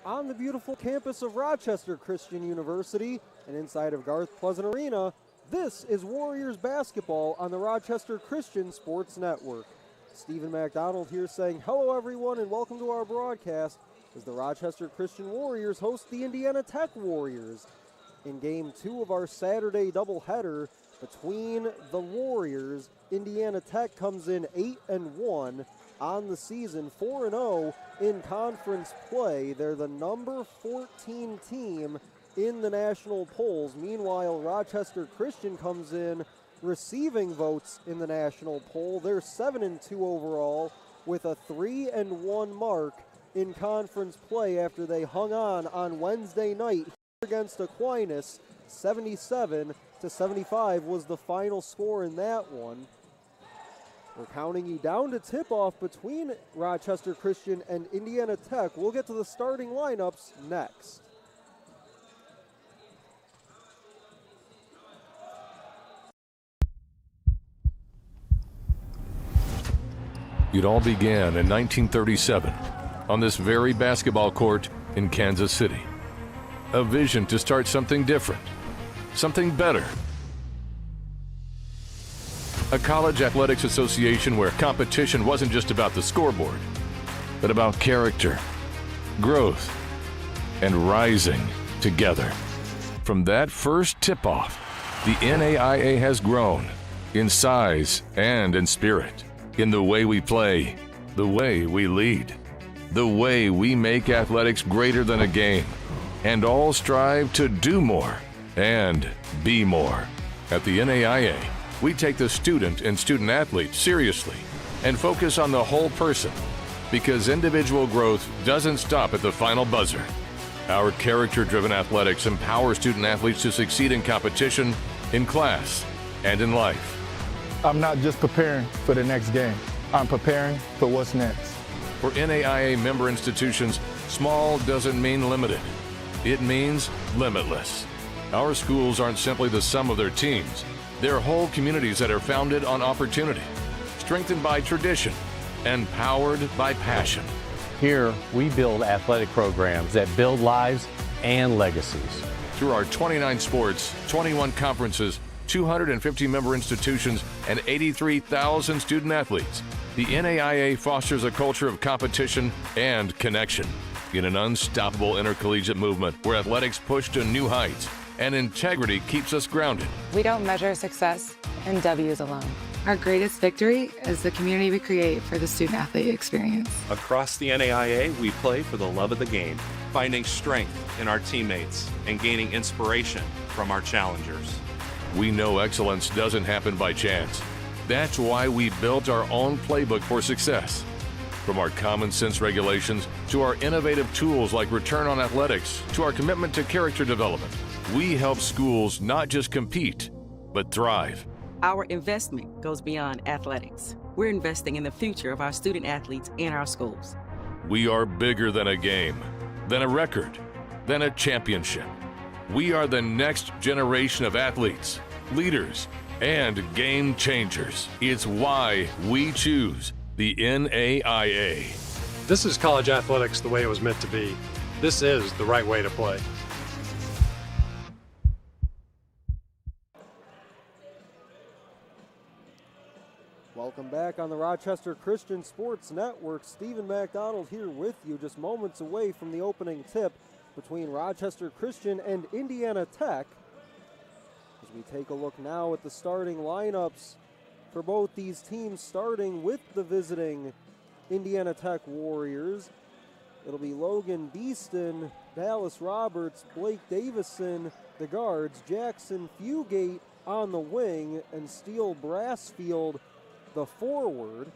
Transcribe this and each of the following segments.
on the beautiful campus of Rochester Christian University and inside of Garth Pleasant Arena. This is Warriors basketball on the Rochester Christian Sports Network. Stephen McDonald here saying hello everyone and welcome to our broadcast as the Rochester Christian Warriors host the Indiana Tech Warriors in Game 2 of our Saturday doubleheader between the Warriors. Indiana Tech comes in 8-1 on the season, 4-0 in conference play. They're the number 14 team in the national polls. Meanwhile, Rochester Christian comes in receiving votes in the national poll. They're 7-2 overall with a 3-1 mark in conference play after they hung on Wednesday night against Aquinas. 77-75 was the final score in that one. We're counting you down to tip-off between Rochester Christian and Indiana Tech. We'll get to the starting lineups next. It all began in 1937 on this very basketball court in Kansas City. A vision to start something different, something better. A college athletics association where competition wasn't just about the scoreboard, but about character, growth, and rising together. From that first tip-off, the NAIA has grown in size and in spirit, in the way we play, the way we lead, the way we make athletics greater than a game, and all strive to do more and be more. At the NAIA, we take the student and student athlete seriously and focus on the whole person, because individual growth doesn't stop at the final buzzer. Our character-driven athletics empower student athletes to succeed in competition, in class, and in life. I'm not just preparing for the next game. I'm preparing for what's next. For NAIA member institutions, small doesn't mean limited. It means limitless. Our schools aren't simply the sum of their teams. They're whole communities that are founded on opportunity, strengthened by tradition, and powered by passion. Here, we build athletic programs that build lives and legacies. Through our 29 sports, 21 conferences, 250 member institutions, and 83,000 student athletes, the NAIA fosters a culture of competition and connection in an unstoppable intercollegiate movement where athletics push to new heights and integrity keeps us grounded. We don't measure success in W's alone. Our greatest victory is the community we create for the student-athlete experience. Across the NAIA, we play for the love of the game, finding strength in our teammates and gaining inspiration from our challengers. We know excellence doesn't happen by chance. That's why we built our own playbook for success. From our common sense regulations to our innovative tools like Return on Athletics to our commitment to character development, we help schools not just compete, but thrive. Our investment goes beyond athletics. We're investing in the future of our student athletes and our schools. We are bigger than a game, than a record, than a championship. We are the next generation of athletes, leaders, and game changers. It's why we choose the NAIA. This is college athletics the way it was meant to be. This is the right way to play. Welcome back on the Rochester Christian Sports Network. Stephen McDonald here with you, just moments away from the opening tip between Rochester Christian and Indiana Tech. As we take a look now at the starting lineups for both these teams, starting with the visiting Indiana Tech Warriors. It'll be Logan Beeston, Dallas Roberts, Blake Davison, the guards, Jackson Fugate on the wing, and Steele Brassfield, the forward.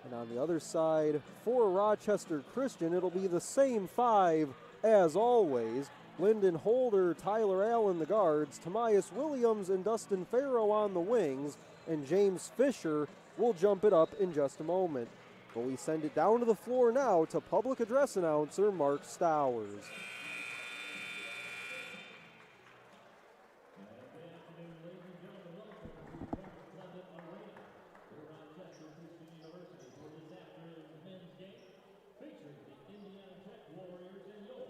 And on the other side, for Rochester Christian, it'll be the same five as always. Lyndon Holder, Tyler Allen, the guards, Tamias Williams and Dustin Farrow on the wings, and James Fisher will jump it up in just a moment. But we send it down to the floor now to public address announcer Mark Stowers. Featuring the Indiana Tech Warriors in your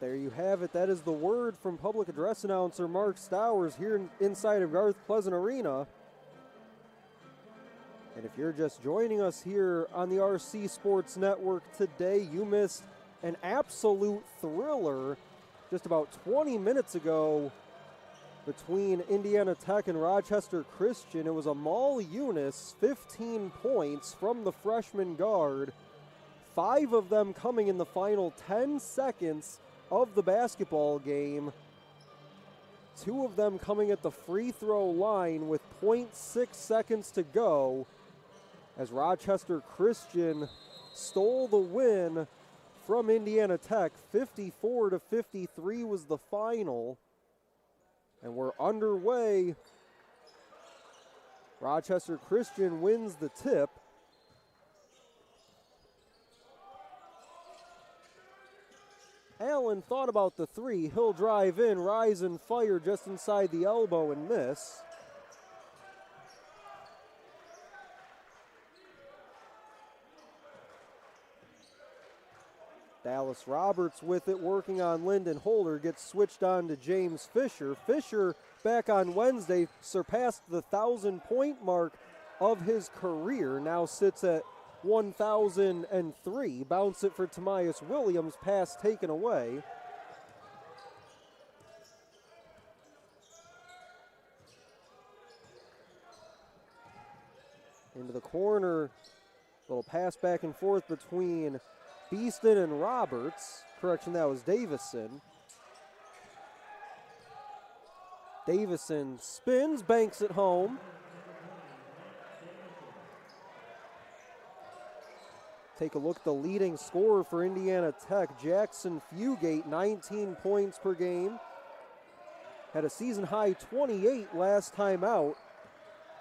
There you have it. That is the word from public address announcer Mark Stowers here inside of Garth Pleasant Arena. And if you're just joining us here on the RC Sports Network today, you missed an absolute thriller just about 20 minutes ago between Indiana Tech and Rochester Christian. It was Amal Eunice, 15 points from the freshman guard, 5 of them coming in the final 10 seconds of the basketball game. 2 of them coming at the free throw line with 0.6 seconds to go as Rochester Christian stole the win from Indiana Tech. 54-53 was the final. And we're underway. Rochester Christian wins the tip. Allen thought about the three. He'll drive in, rise and fire just inside the elbow and miss. Dallas Roberts with it, working on Lyndon Holder, gets switched on to James Fisher. Fisher, back on Wednesday, surpassed the 1,000-point mark of his career, now sits at 1,003. Bounce it for Tamias Williams, pass taken away. Into the corner, little pass back and forth between Beeston and Roberts. Correction, that was Davison. Davison spins, banks it home. Take a look at the leading scorer for Indiana Tech, Jackson Fugate, 19 points per game. Had a season high 28 last time out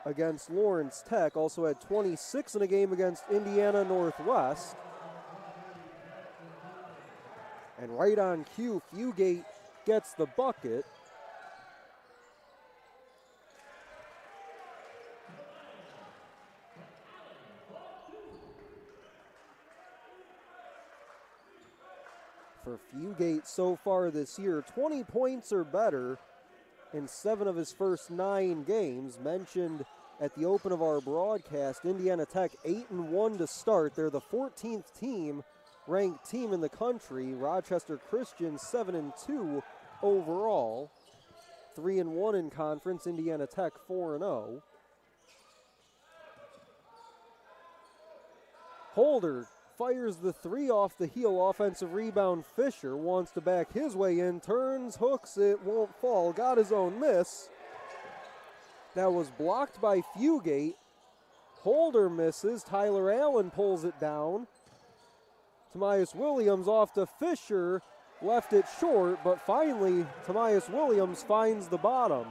against Lawrence Tech. Also had 26 in a game against Indiana Northwest. And right on cue, Fugate gets the bucket. For Fugate so far this year, 20 points or better in 7 of his first 9 games. Mentioned at the open of our broadcast, Indiana Tech 8-1 to start. They're the 14th ranked team in the country. Rochester Christian 7-2 overall. 3-1 in conference. Indiana Tech 4-0. Holder fires the three off the heel. Offensive rebound. Fisher wants to back his way in. Turns, hooks it, won't fall. Got his own miss. That was blocked by Fugate. Holder misses. Tyler Allen pulls it down. Tomias Williams off to Fisher. Left it short, but finally Tomias Williams finds the bottom.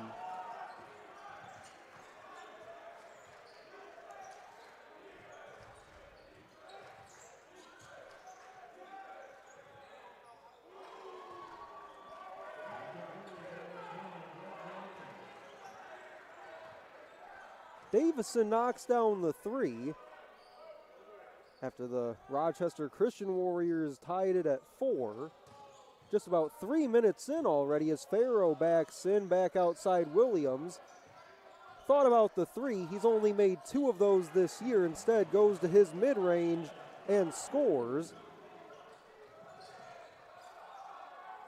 Davison knocks down the three after the Rochester Christian Warriors tied it at 4. Just about 3 minutes in already as Farrow backs in, back outside Williams. Thought about the three. He's only made 2 of those this year. Instead goes to his mid-range and scores.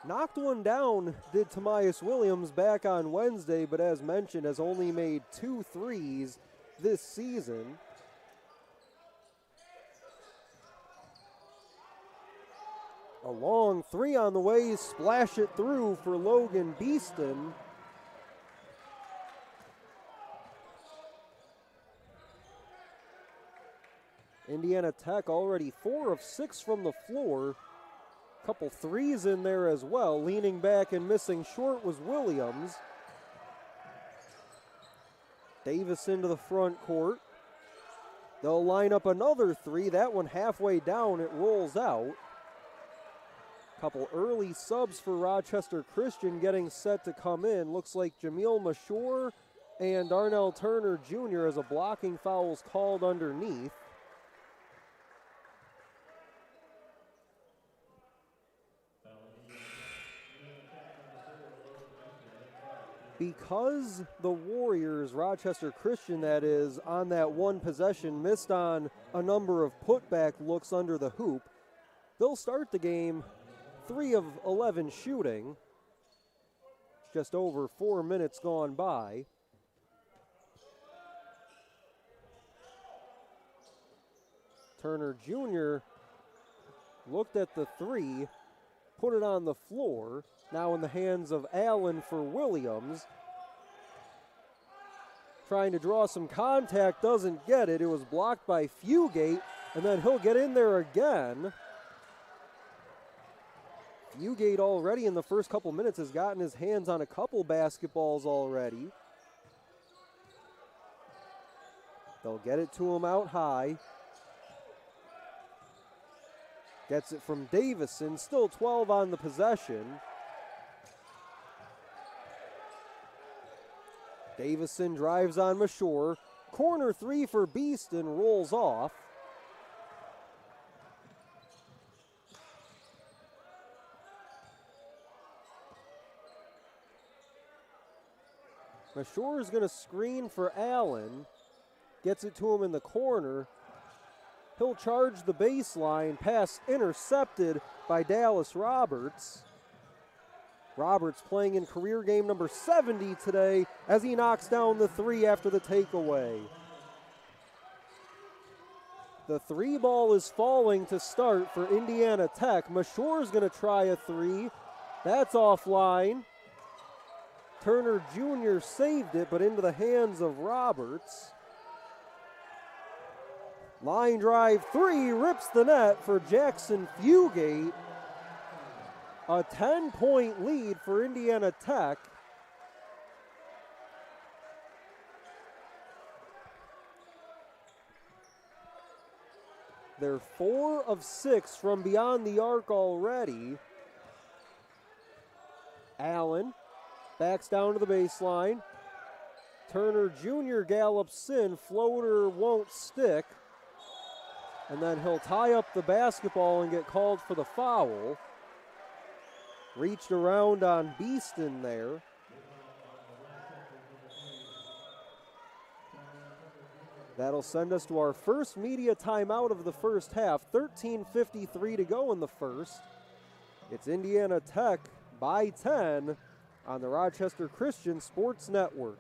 Knocked one down, did Tomias Williams back on Wednesday, but as mentioned, has only made 2 threes this season. A long three on the way, splash it through for Logan Beeston. Indiana Tech already 4 of 6 from the floor. Couple threes in there as well. Leaning back and missing short was Williams. Davis into the front court. They'll line up another three. That one halfway down, it rolls out. Couple early subs for Rochester Christian getting set to come in. Looks like Jameel Mashore and Darnell Turner Jr. as a blocking foul's called underneath. Because the Warriors, Rochester Christian that is, on that one possession missed on a number of putback looks under the hoop, they'll start the game 3 of 11 shooting. Just over 4 minutes gone by. Turner Jr. looked at the three, put it on the floor. Now in the hands of Allen for Williams. Trying to draw some contact, doesn't get it. It was blocked by Fugate, and then he'll get in there again. Fugate already in the first couple minutes has gotten his hands on a couple basketballs already. They'll get it to him out high. Gets it from Davison, still 12 on the possession. Davison drives on Mashore. Corner three for Beeston, rolls off. Mashore is going to screen for Allen. Gets it to him in the corner. He'll charge the baseline. Pass intercepted by Dallas Roberts. Roberts playing in career game number 70 today as he knocks down the three after the takeaway. The three ball is falling to start for Indiana Tech. Mashore's going to try a three. That's offline. Turner Jr. saved it, but into the hands of Roberts. Line drive three, rips the net for Jackson Fugate. A 10-point lead for Indiana Tech. They're 4 of 6 from beyond the arc already. Allen backs down to the baseline. Turner Jr. gallops in. Floater won't stick. And then he'll tie up the basketball and get called for the foul. Reached around on Beeston there. That'll send us to our first media timeout of the first half. 13:53 to go in the first. It's Indiana Tech by 10 on the Rochester Christian Sports Network.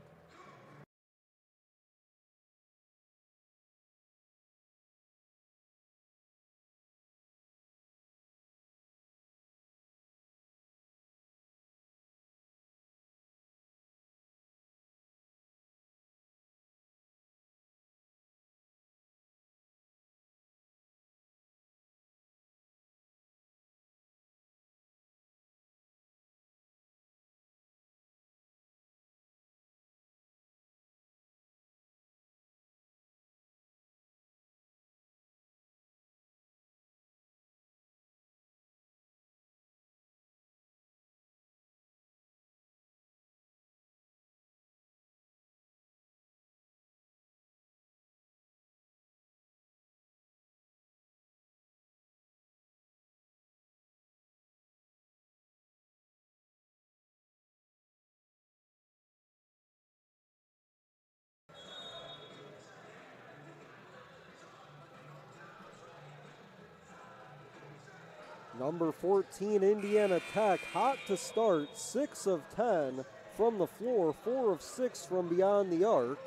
Number 14, Indiana Tech, hot to start, 6 of 10 from the floor, 4 of 6 from beyond the arc.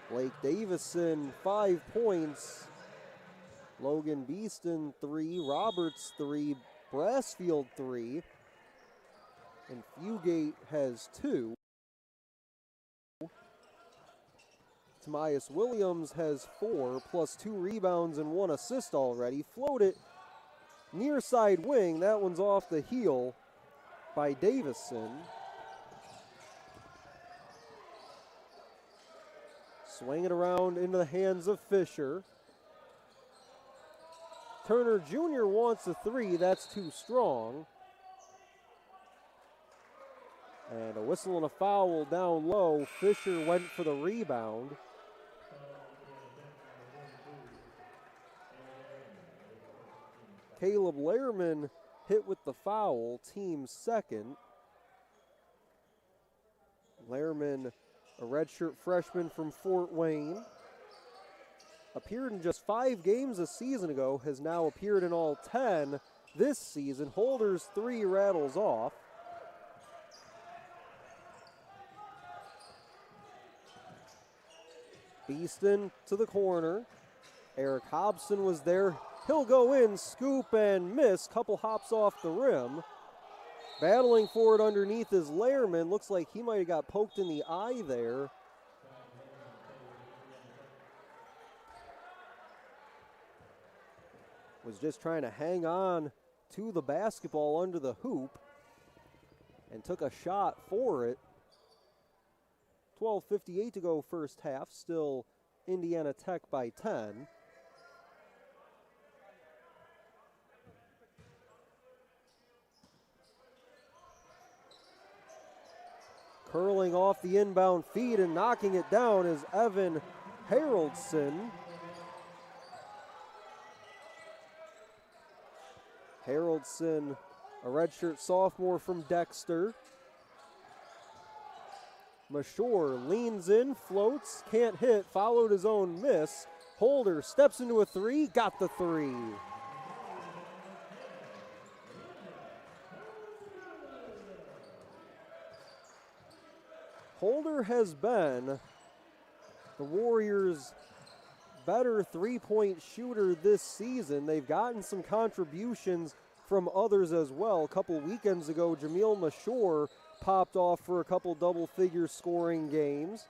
Blake Davison, 5 points. Logan Beeston, 3. Roberts, 3. Brassfield, 3. And Fugate has 2. Tobias Williams has 4, plus 2 rebounds and 1 assist already. Floated near side wing. That one's off the heel by Davison. Swing it around into the hands of Fisher. Turner Jr. wants a 3. That's too strong. And a whistle and a foul down low. Fisher went for the rebound. Caleb Lehrman hit with the foul, team's second. Lehrman, a redshirt freshman from Fort Wayne. Appeared in just 5 games a season ago, has now appeared in all 10 this season. Holder's 3 rattles off. Beeston to the corner. Eric Hobson was there. He'll go in, scoop and miss. Couple hops off the rim. Battling for it underneath is Lehrman. Looks like he might have got poked in the eye there. Was just trying to hang on to the basketball under the hoop and took a shot for it. 12:58 to go first half. Still Indiana Tech by 10. Curling off the inbound feed and knocking it down is Evan Haroldson. Haroldson, a redshirt sophomore from Dexter. Mashore leans in, floats, can't hit, followed his own miss. Holder steps into a 3, got the 3. Holder has been the Warriors' better three-point shooter this season. They've gotten some contributions from others as well. A couple weekends ago, Jameel Mashore popped off for a couple double-figure scoring games.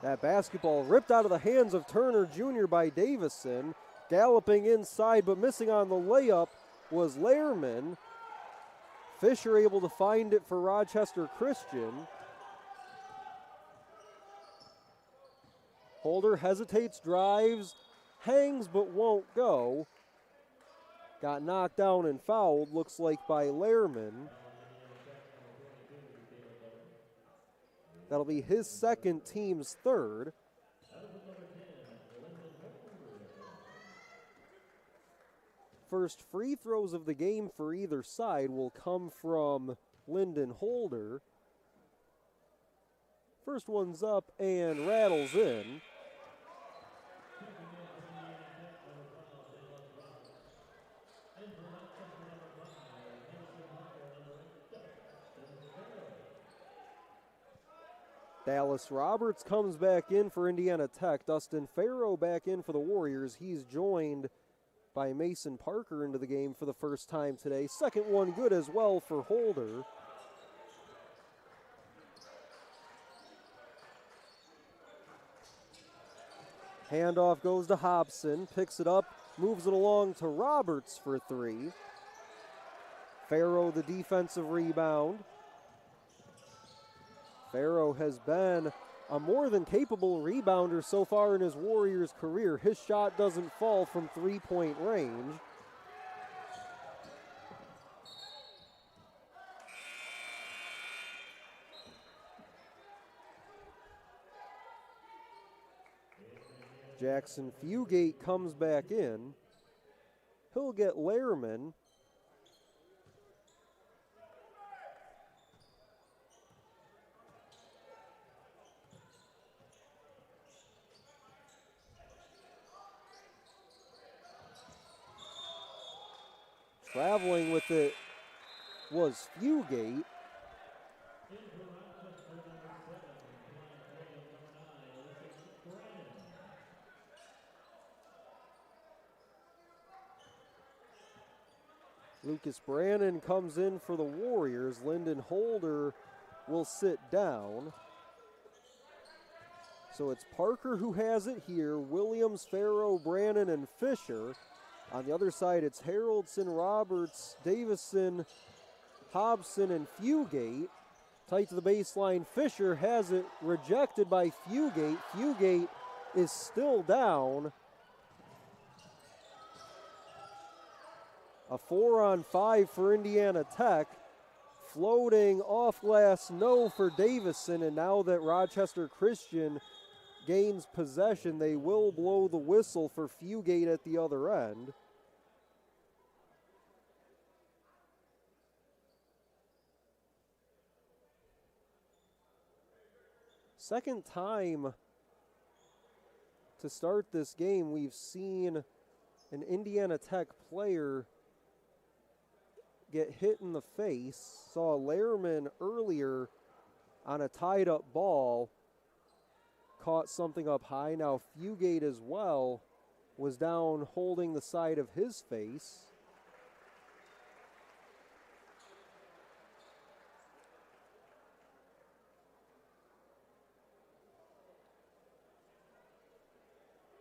That basketball ripped out of the hands of Turner Jr. by Davison. Galloping inside but missing on the layup was Lehrman. Fisher able to find it for Rochester Christian. Holder hesitates, drives, hangs but won't go. Got knocked down and fouled, looks like by Lehrman. That'll be his second, team's third. First free throws of the game for either side will come from Lyndon Holder. First one's up and rattles in. Dallas Roberts comes back in for Indiana Tech. Dustin Farrow back in for the Warriors. He's joined by Mason Parker into the game for the first time today. Second one good as well for Holder. Handoff goes to Hobson, picks it up, moves it along to Roberts for 3. Farrow the defensive rebound. Farrow has been a more than capable rebounder so far in his Warriors career. His shot doesn't fall from three-point range. Jackson Fugate comes back in. He'll get Lehrman. Traveling with it was Fugate. Lucas Brannon comes in for the Warriors. Lyndon Holder will sit down. So it's Parker who has it here. Williams, Farrow, Brannon, and Fisher. On the other side, it's Haroldson, Roberts, Davison, Hobson, and Fugate. Tight to the baseline. Fisher has it rejected by Fugate. Fugate is still down. A 4-on-5 for Indiana Tech. Floating off glass, no for Davison. And now that Rochester Christian gains possession, they will blow the whistle for Fugate at the other end. Second time to start this game, we've seen an Indiana Tech player get hit in the face. Saw Lehrman earlier on a tied up ball. Caught something up high. Now Fugate as well was down holding the side of his face.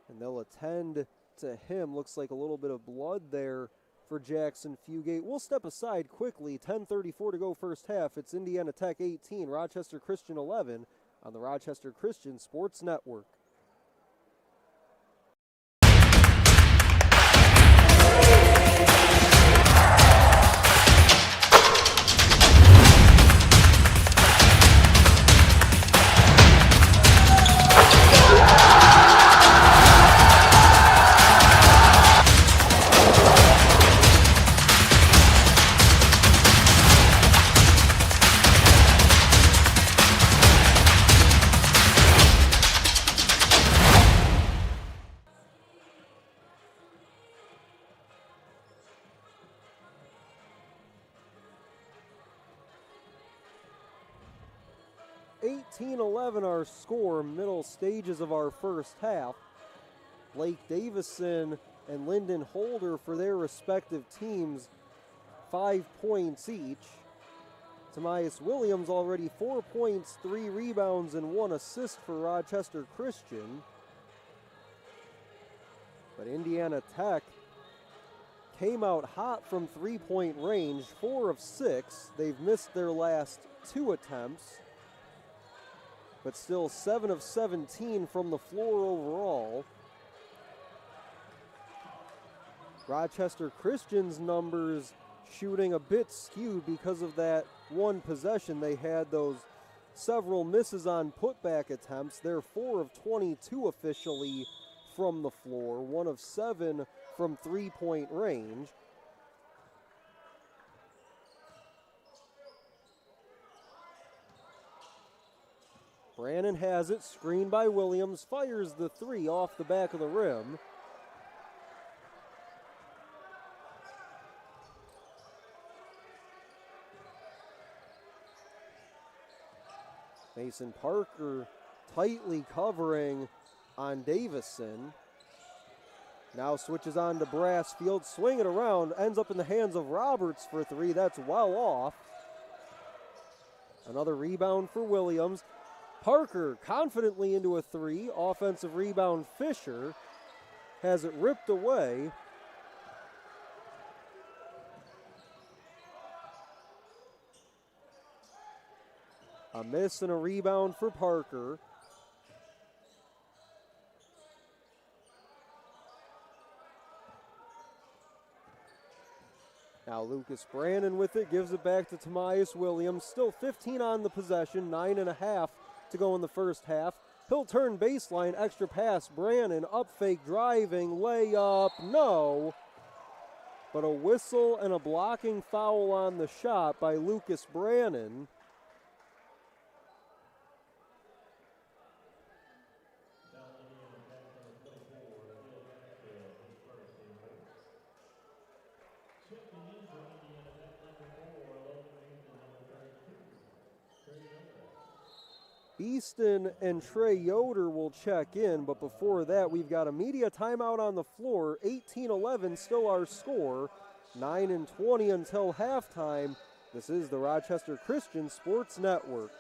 And they'll attend to him. Looks like a little bit of blood there for Jackson Fugate. We'll step aside quickly. 10:34 to go first half. It's Indiana Tech 18, Rochester Christian 11 on the Rochester Christian Sports Network. Our score, middle stages of our first half. Blake Davison and Lyndon Holder for their respective teams, 5 points each. Tomias Williams already 4 points, 3 rebounds, and 1 assist for Rochester Christian. But Indiana Tech came out hot from 3-point range, 4 of 6. They've missed their last 2 attempts, but still 7 of 17 from the floor overall. Rochester Christian's numbers shooting a bit skewed because of that one possession. They had those several misses on putback attempts. They're 4 of 22 officially from the floor, 1 of 7 from 3-point range. Brannon has it, screened by Williams, fires the 3 off the back of the rim. Mason Parker tightly covering on Davison. Now switches on to Brassfield, swing it around, ends up in the hands of Roberts for 3. That's well off. Another rebound for Williams. Parker confidently into a 3. Offensive rebound, Fisher has it ripped away. A miss and a rebound for Parker. Now Lucas Brannon with it, gives it back to Tomias Williams. Still 15 on the possession, 9.5 to go in the first half. He'll turn baseline, extra pass, Brannon, up fake, driving, layup, no. But a whistle and a blocking foul on the shot by Lucas Brannon. Beeston and Trey Yoder will check in, but before that, we've got a media timeout on the floor. 18-11 still our score. 9:20 until halftime. This is the Rochester Christian Sports Network.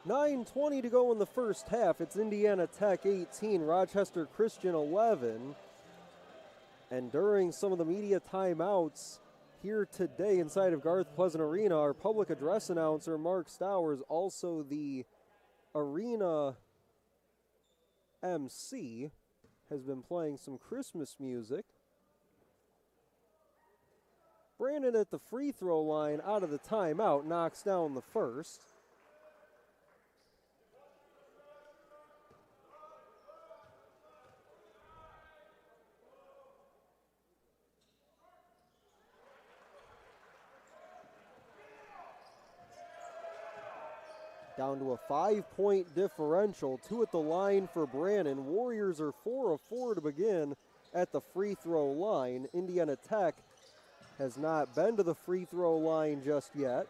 $9:20 to go in the first half. It's Indiana Tech 18, Rochester Christian 11. And during some of the media timeouts here today inside of Garth Pleasant Arena, our public address announcer, Mark Stowers, also the arena MC, has been playing some Christmas music. Brandon at the free throw line out of the timeout knocks down the first. Down to a 5-point differential, 2 at the line for Brannon. Warriors are 4 of 4 to begin at the free throw line. Indiana Tech has not been to the free throw line just yet.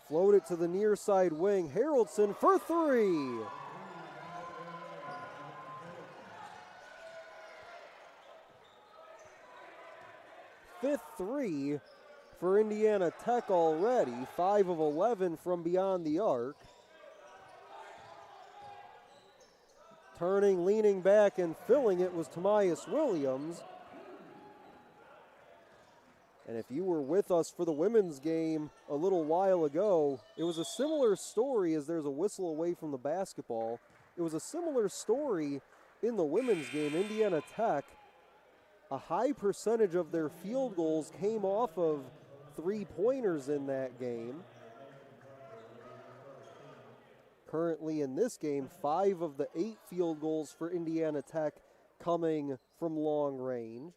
Float it to the near side wing. Haroldson for 3. Fifth 3 for Indiana Tech already. 5 of 11 from beyond the arc. Turning, leaning back, and filling it was Tamias Williams. And if you were with us for the women's game a little while ago, it was a similar story as there's a whistle away from the basketball. It was a similar story in the women's game. Indiana Tech, a high percentage of their field goals came off of three-pointers in that game. Currently in this game, 5 of the 8 field goals for Indiana Tech coming from long range.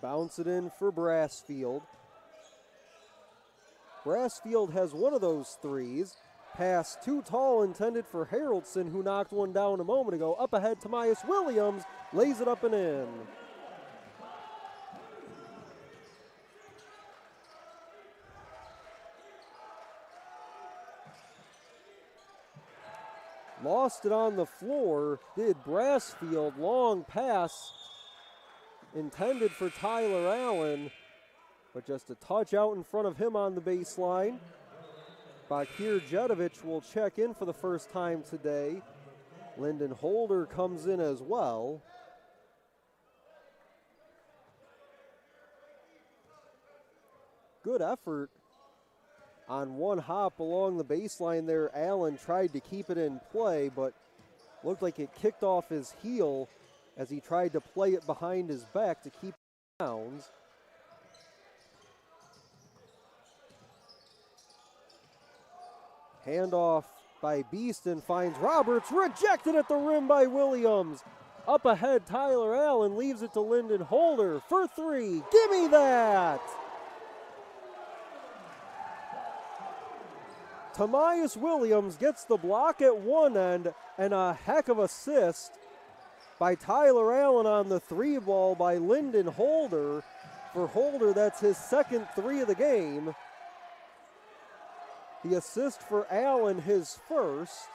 Bounce it in for Brassfield. Brassfield has one of those threes. Pass too tall, intended for Haroldson, who knocked one down a moment ago. Up ahead, Tamias Williams lays it up and in. Lost it on the floor, did Brassfield. Long pass intended for Tyler Allen, but just a touch out in front of him on the baseline. Bakir Jedovic will check in for the first time today. Lyndon Holder comes in as well. Good effort on one hop along the baseline there. Allen tried to keep it in play, but looked like it kicked off his heel as he tried to play it behind his back to keep it bounds. Handoff by Beeston finds Roberts, rejected at the rim by Williams. Up ahead, Tyler Allen leaves it to Lyndon Holder for 3. Give me that! Tamias Williams gets the block at one end, and a heck of assist by Tyler Allen on the 3 ball by Lyndon Holder. For Holder, that's his second 3 of the game. The assist for Allen, his first.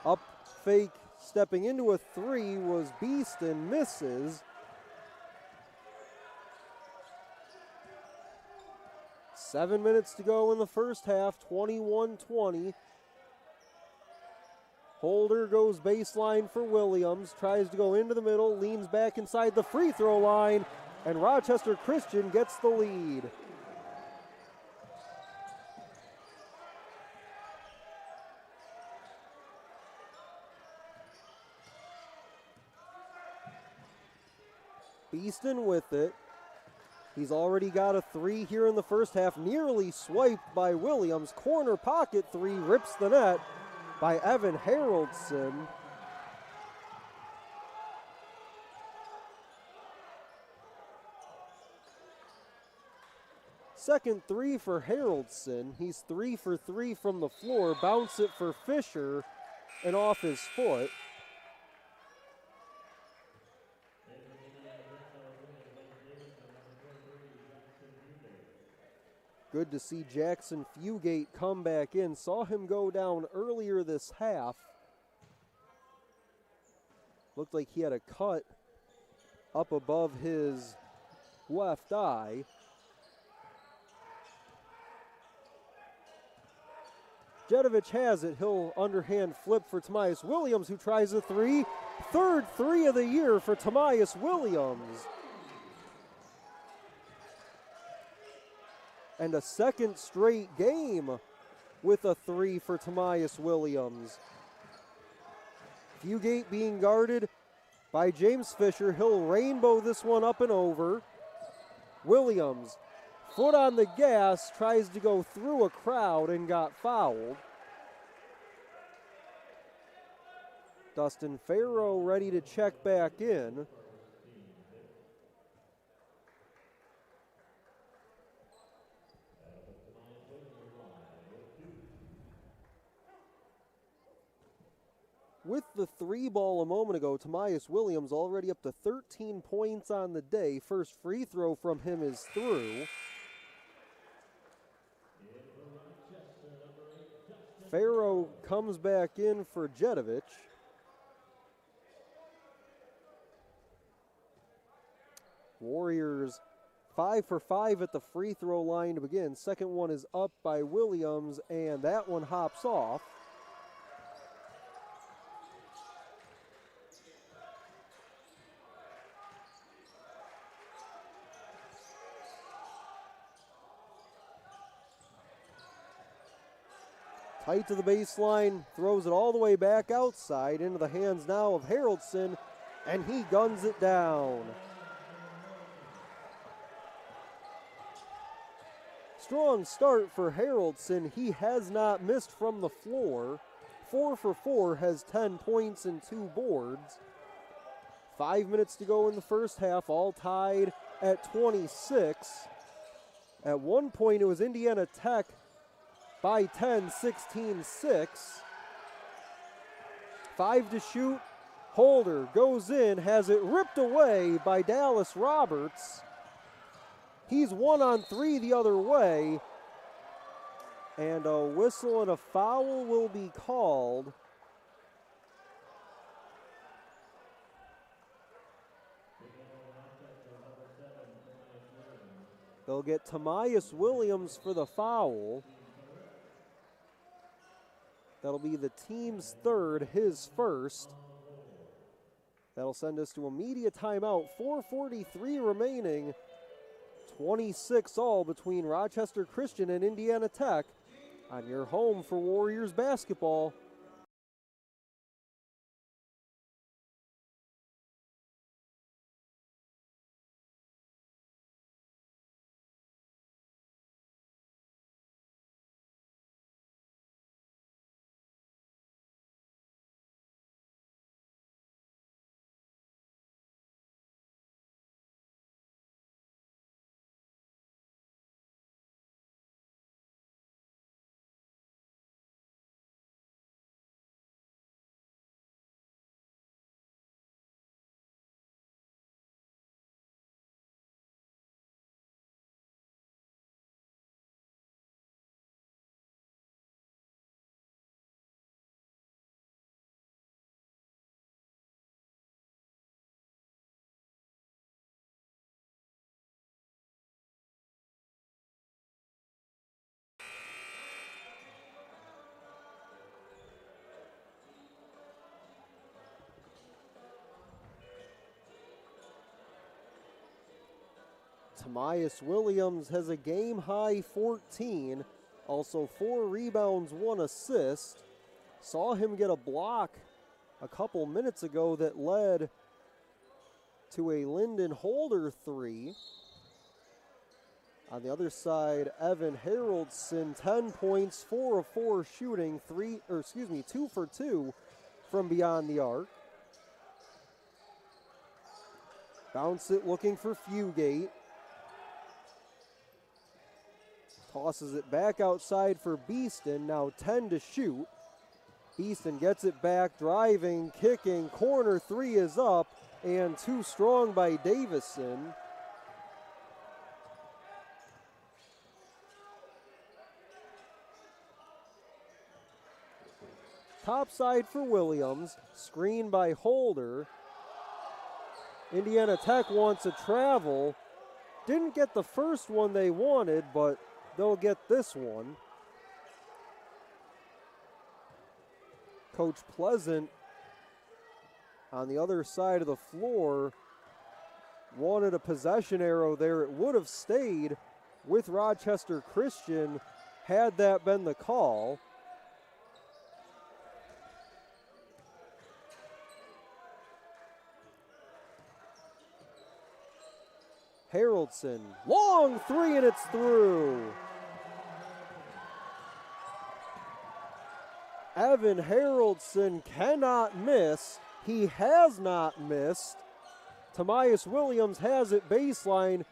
Up fake, stepping into a three was Beeston, misses. 7 minutes to go in the first half, 21-20. Holder goes baseline for Williams, tries to go into the middle, leans back inside the free throw line, and Rochester Christian gets the lead. Beeston with it. He's already got a three here in the first half, nearly swiped by Williams. Corner pocket three, rips the net by Evan Haroldson. Second three for Haroldson. He's 3 for 3 from the floor. Bounce it for Fisher and off his foot. Good to see Jackson Fugate come back in. Saw him go down earlier this half. Looked like he had a cut up above his left eye. Jedovic has it. He'll underhand flip for Tamias Williams, who tries a three. Third three of the year for Tamias Williams. And a second straight game with a three for Tamias Williams. Fugate being guarded by James Fisher. He'll rainbow this one up and over. Williams, foot on the gas, tries to go through a crowd and got fouled. Dustin Farrow ready to check back in. With the three ball a moment ago, Tamias Williams already up to 13 points on the day. First free throw from him is through. Farrow comes back in for Jedovic. Warriors 5 for 5 at the free throw line to begin. Second one is up by Williams, and that one hops off. Tight to the baseline, throws it all the way back outside into the hands now of Haroldson, and he guns it down. Strong start for Haroldson. He has not missed from the floor. 4 for 4, has 10 points and 2 boards. 5 minutes to go in the first half, all tied at 26. At one point, it was Indiana Tech by 10, 16-6. 5 to shoot. Holder goes in, has it ripped away by Dallas Roberts. He's 1 on 3 the other way. And a whistle and a foul will be called. They'll get Tamias Williams for the foul. That'll be the team's third, his first. That'll send us to a media timeout. 4:43 remaining. 26 all between Rochester Christian and Indiana Tech on your home for Warriors basketball. Tamias Williams has a game-high 14, also 4 rebounds, 1 assist. Saw him get a block a couple minutes ago that led to a Lyndon Holder 3. On the other side, Evan Haroldson, 10 points, 4 of 4 shooting, 2 for 2 from beyond the arc. Bounce it looking for Fugate. Tosses it back outside for Beeston, now 10 to shoot. Beeston gets it back, driving, kicking, corner 3 is up, and too strong by Davison. Top side for Williams, screen by Holder. Indiana Tech wants a travel. Didn't get the first one they wanted, but they'll get this one. Coach Pleasant on the other side of the floor wanted a possession arrow there. It would have stayed with Rochester Christian had that been the call. Haroldson, long 3 and it's through. Evan Haroldson cannot miss. He has not missed. Tamias Williams has it baseline,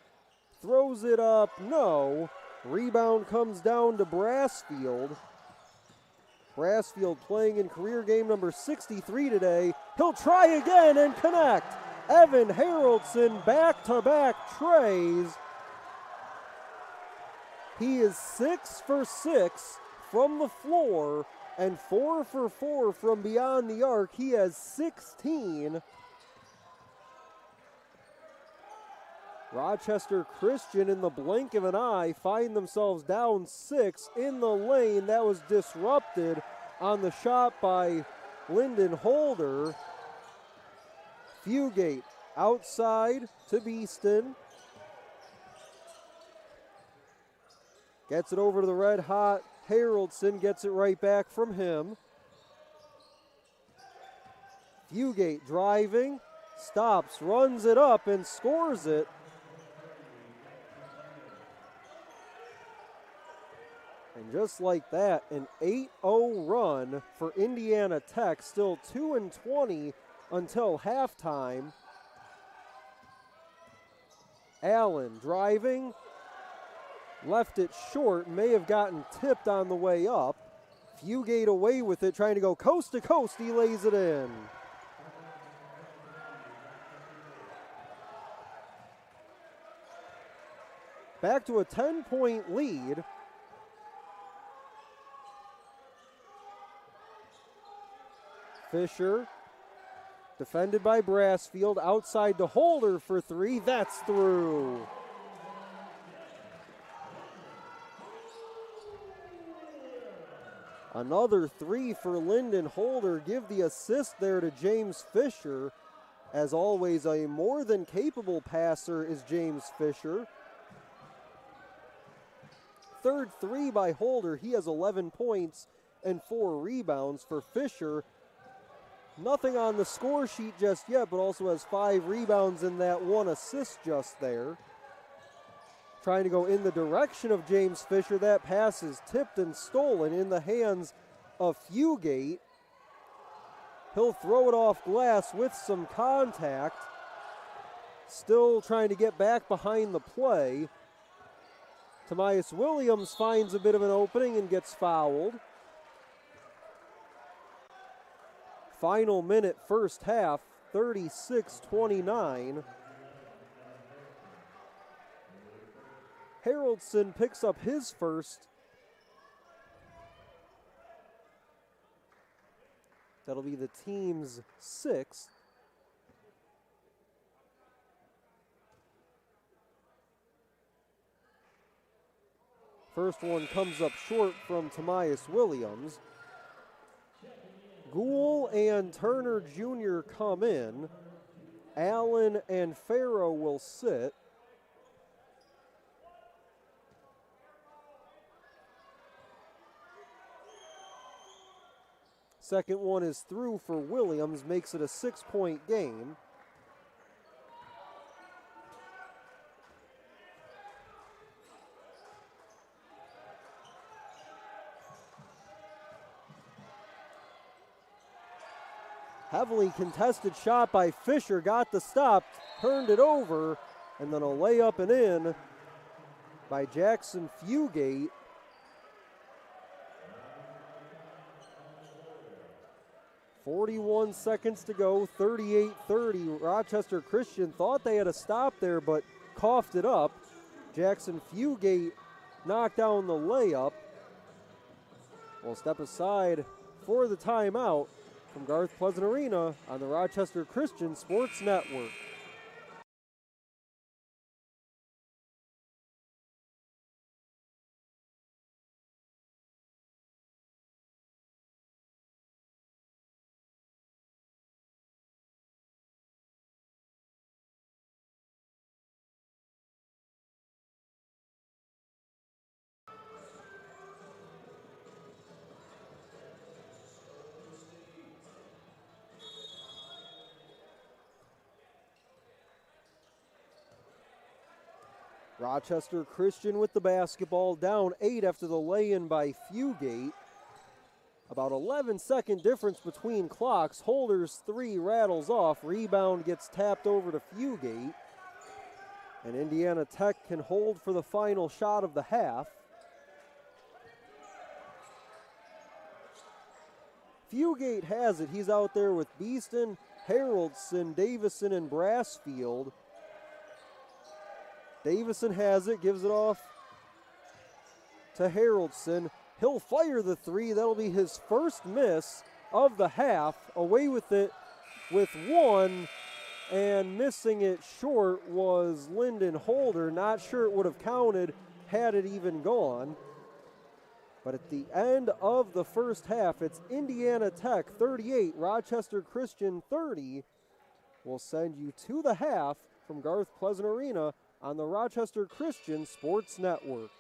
throws it up, no. Rebound comes down to Brassfield. Brassfield playing in career game number 63 today. He'll try again and connect. Evan Haroldson back-to-back trays. He is 6 for 6 from the floor and 4 for 4 from beyond the arc. He has 16. Rochester Christian, in the blink of an eye, find themselves down 6 in the lane. That was disrupted on the shot by Lyndon Holder. Fugate outside to Beeston. Gets it over to the red hot Haroldson, gets it right back from him. Fugate driving, stops, runs it up and scores it. And just like that, an 8-0 run for Indiana Tech, still 2-20 until halftime. Allen driving, left it short, may have gotten tipped on the way up. Fugate away with it, trying to go coast to coast, he lays it in. Back to a 10-point lead. Fisher, defended by Brassfield, outside to Holder for 3, that's through. Another 3 for Lyndon Holder, give the assist there to James Fisher. As always, a more than capable passer is James Fisher. Third 3 by Holder, he has 11 points and 4 rebounds. For Fisher, nothing on the score sheet just yet, but also has 5 rebounds and that 1 assist just there. Trying to go in the direction of James Fisher. That pass is tipped and stolen in the hands of Fugate. He'll throw it off glass with some contact. Still trying to get back behind the play. Tamias Williams finds a bit of an opening and gets fouled. Final minute, first half, 36-29. Haroldson picks up his first. That'll be the team's 6th. First one comes up short from Tamias Williams. Gould and Turner Jr. come in. Allen and Farrow will sit. second one is through for Williams, makes it a 6-point game. Heavily contested shot by Fisher, got the stop, turned it over, and then a layup and in by Jackson Fugate. "41 seconds to go, 38-30. Rochester Christian thought they had a stop there, but coughed it up. Jackson Fugate knocked down the layup. We'll step aside for the timeout from Garth Pleasant Arena on the Rochester Christian Sports Network. Rochester Christian with the basketball, down 8 after the lay-in by Fugate. About 11-second difference between clocks. Holder's three rattles off. Rebound gets tapped over to Fugate. And Indiana Tech can hold for the final shot of the half. Fugate has it. He's out there with Beeston, Haroldson, Davison, and Brassfield. Davison has it, gives it off to Haroldson. He'll fire the three. That'll be his first miss of the half. Away with it with one, and missing it short was Lyndon Holder. Not sure it would have counted had it even gone. But at the end of the first half, it's Indiana Tech 38, Rochester Christian 30. We'll send you to the half from Garth Pleasant Arena on the Rochester Christian Sports Network.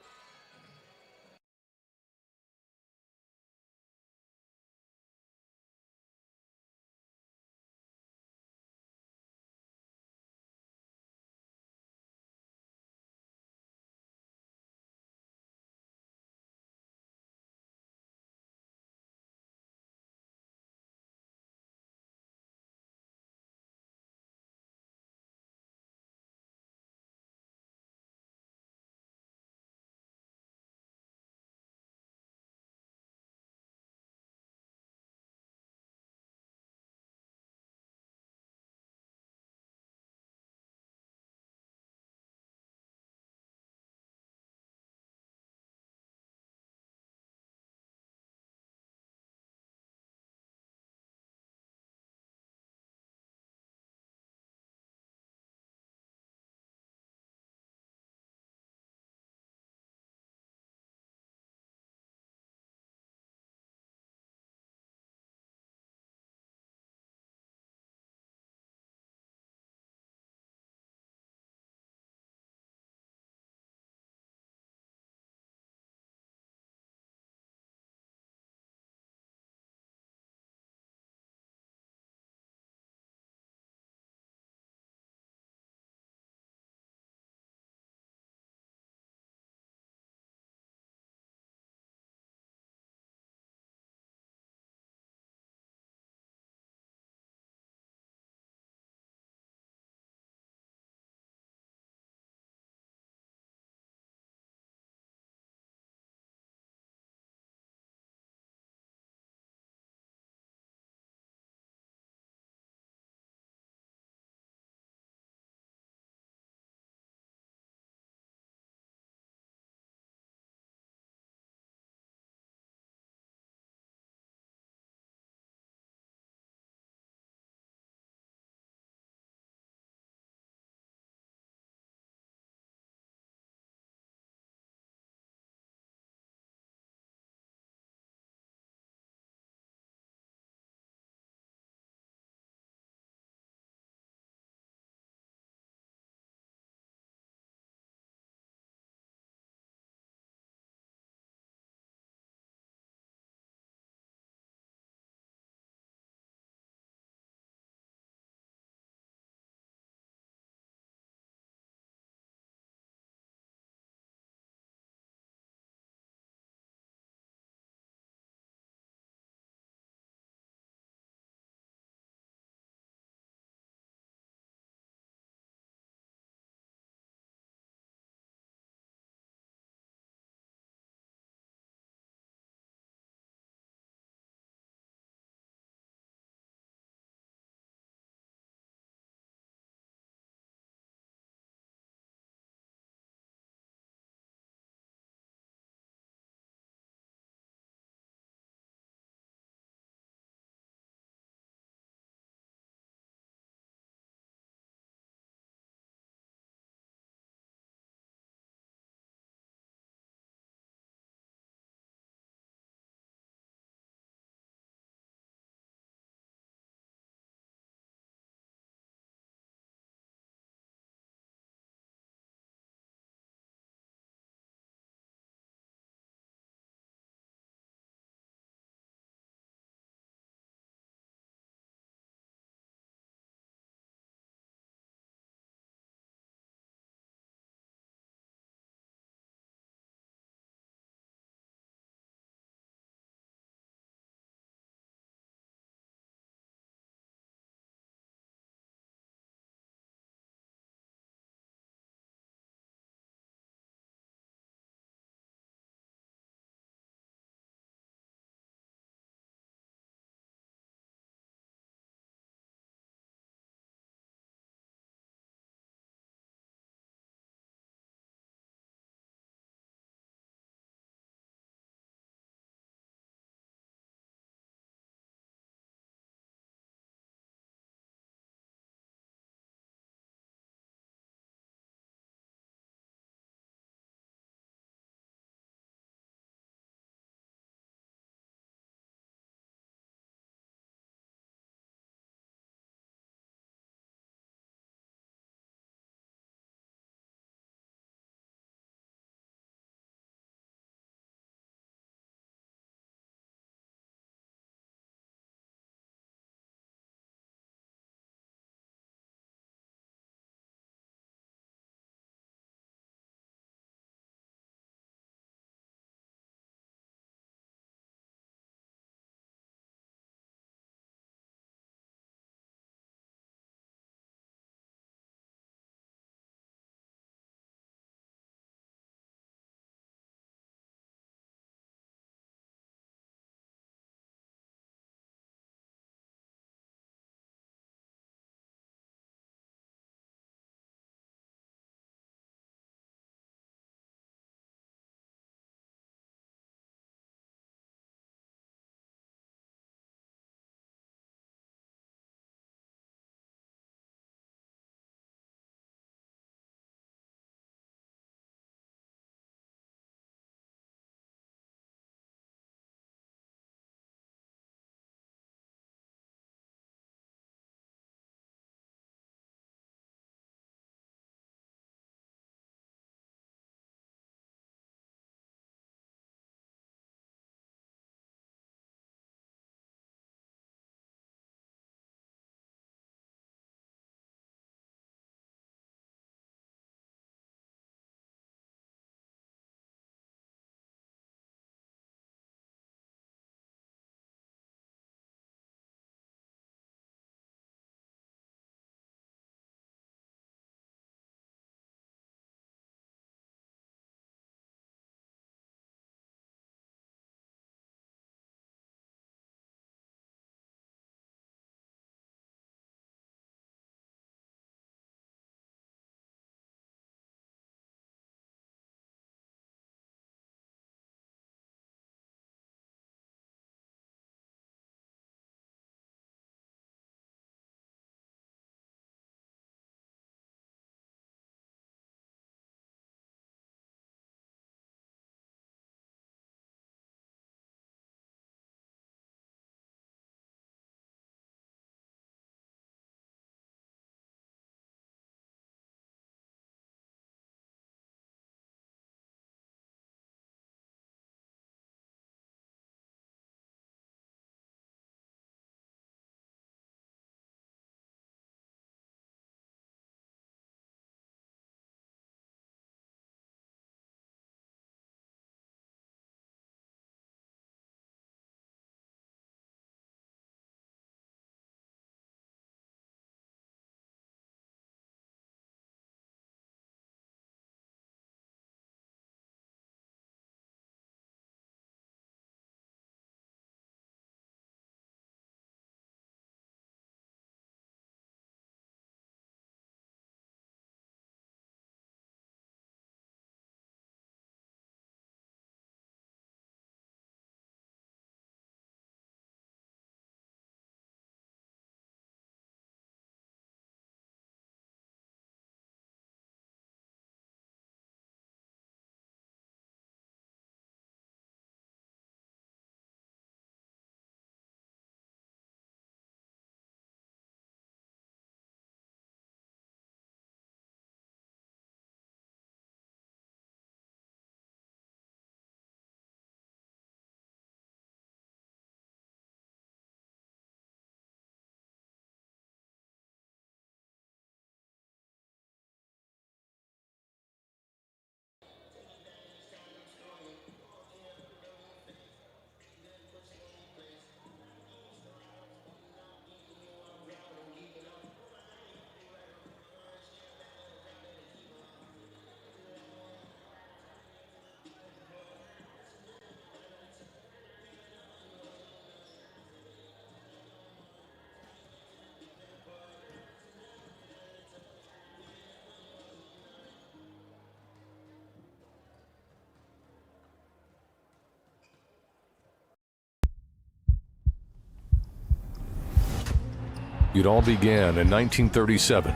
It all began in 1937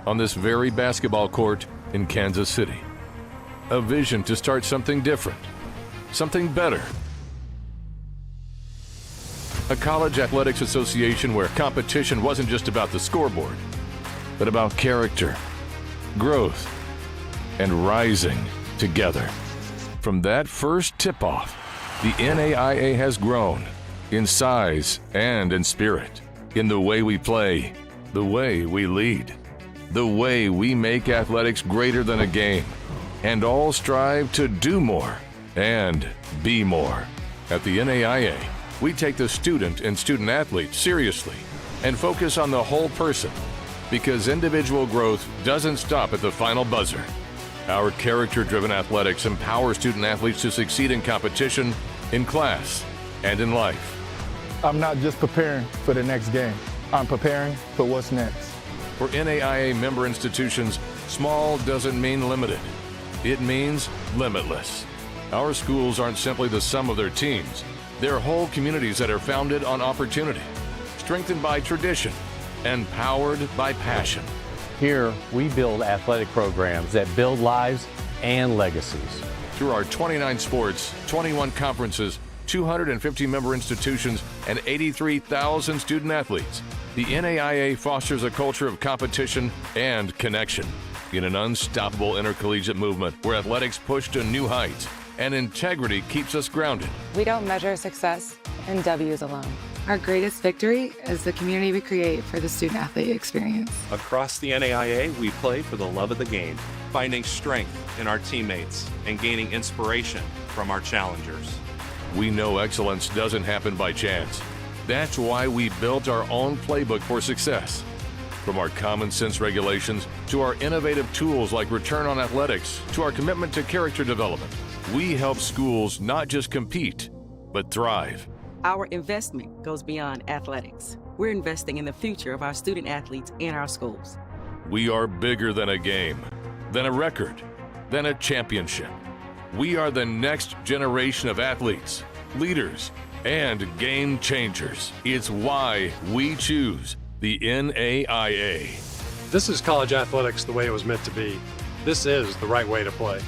on this very basketball court in Kansas City. A vision to start something different, something better. A college athletics association where competition wasn't just about the scoreboard, but about character, growth, and rising together. From that first tip-off, the NAIA has grown in size and in spirit, in the way we play, the way we lead, the way we make athletics greater than a game, and all strive to do more and be more. At the NAIA, we take the student and student athlete seriously and focus on the whole person, because individual growth doesn't stop at the final buzzer. Our character-driven athletics empower student athletes to succeed in competition, in class, and in life. I'm not just preparing for the next game. I'm preparing for what's next. For NAIA member institutions, small doesn't mean limited. It means limitless. Our schools aren't simply the sum of their teams. They're whole communities that are founded on opportunity, strengthened by tradition, and powered by passion. Here, we build athletic programs that build lives and legacies. Through our 29 sports, 21 conferences, 250 member institutions, and 83,000 student athletes, the NAIA fosters a culture of competition and connection in an unstoppable intercollegiate movement where athletics push to new heights and integrity keeps us grounded. We don't measure success in W's alone. Our greatest victory is the community we create for the student-athlete experience. Across the NAIA, we play for the love of the game, finding strength in our teammates and gaining inspiration from our challengers. We know excellence doesn't happen by chance. That's why we built our own playbook for success. From our common sense regulations to our innovative tools like Return on Athletics to our commitment to character development, we help schools not just compete, but thrive. Our investment goes beyond athletics. We're investing in the future of our student athletes and our schools. We are bigger than a game, than a record, than a championship. We are the next generation of athletes, leaders, and game changers. It's why we choose the NAIA. This is college athletics the way it was meant to be. This is the right way to play.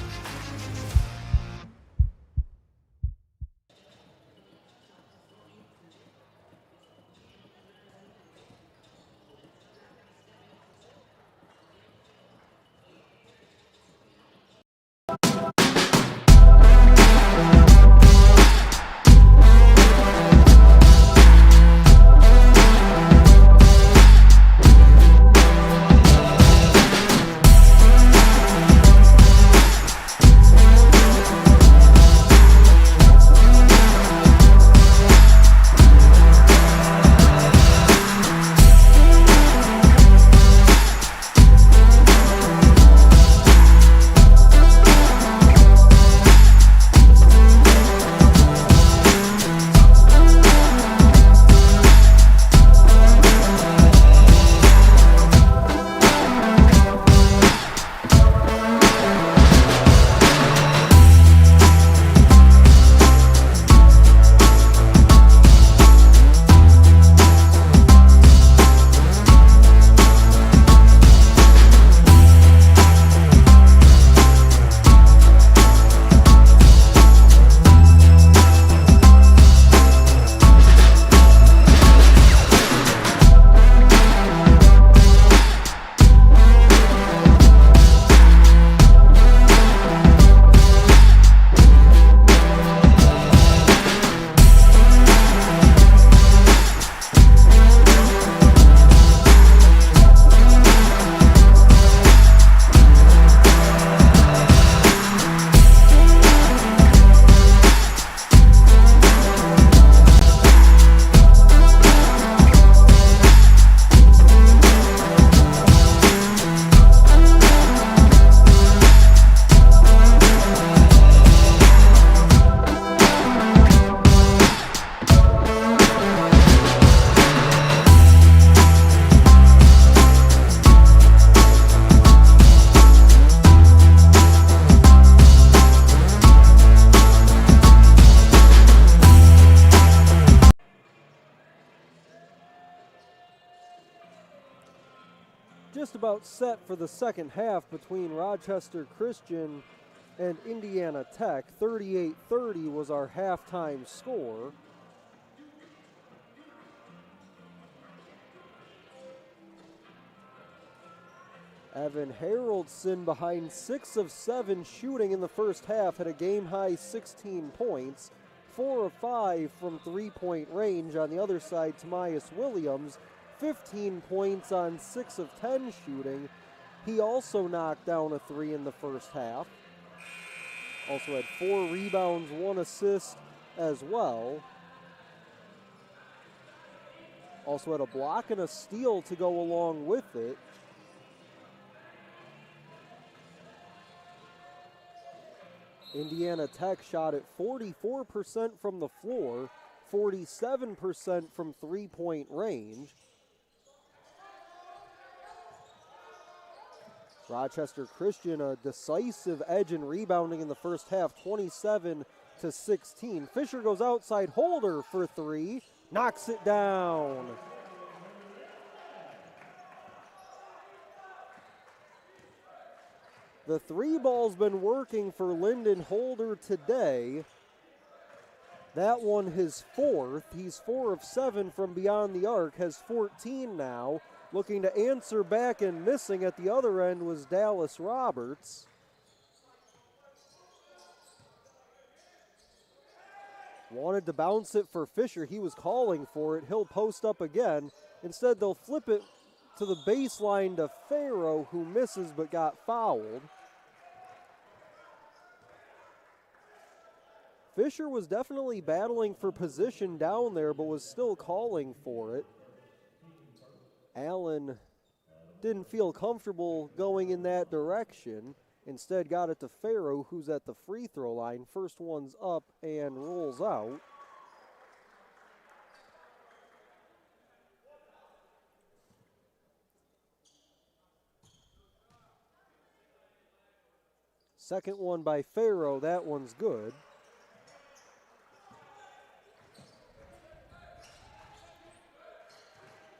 just about set for the second half between Rochester Christian and Indiana Tech. 38-30 was our halftime score. Evan Haroldson, behind 6 of 7 shooting in the first half, had a game-high 16 points, 4 of 5 from three-point range. On the other side, Tomias Williams, 15 points on 6 of 10 shooting. He also knocked down a 3 in the first half. Also had 4 rebounds, 1 assist as well. Also had a block and a steal to go along with it. Indiana Tech shot at 44% from the floor, 47% from three-point range. Rochester Christian a decisive edge in rebounding in the first half, 27-16. Fisher goes outside, Holder for 3, knocks it down. The 3 ball's been working for Lyndon Holder today. That one his 4th. He's 4 of 7 from beyond the arc, has 14 now. Looking to answer back and missing at the other end was Dallas Roberts. Wanted to bounce it for Fisher. He was calling for it. He'll post up again. Instead, they'll flip it to the baseline to Farrow, who misses but got fouled. Fisher was definitely battling for position down there, but was still calling for it. Allen didn't feel comfortable going in that direction. Instead got it to Farrow, who's at the free throw line. First one's up and rolls out. Second one by Farrow, that one's good.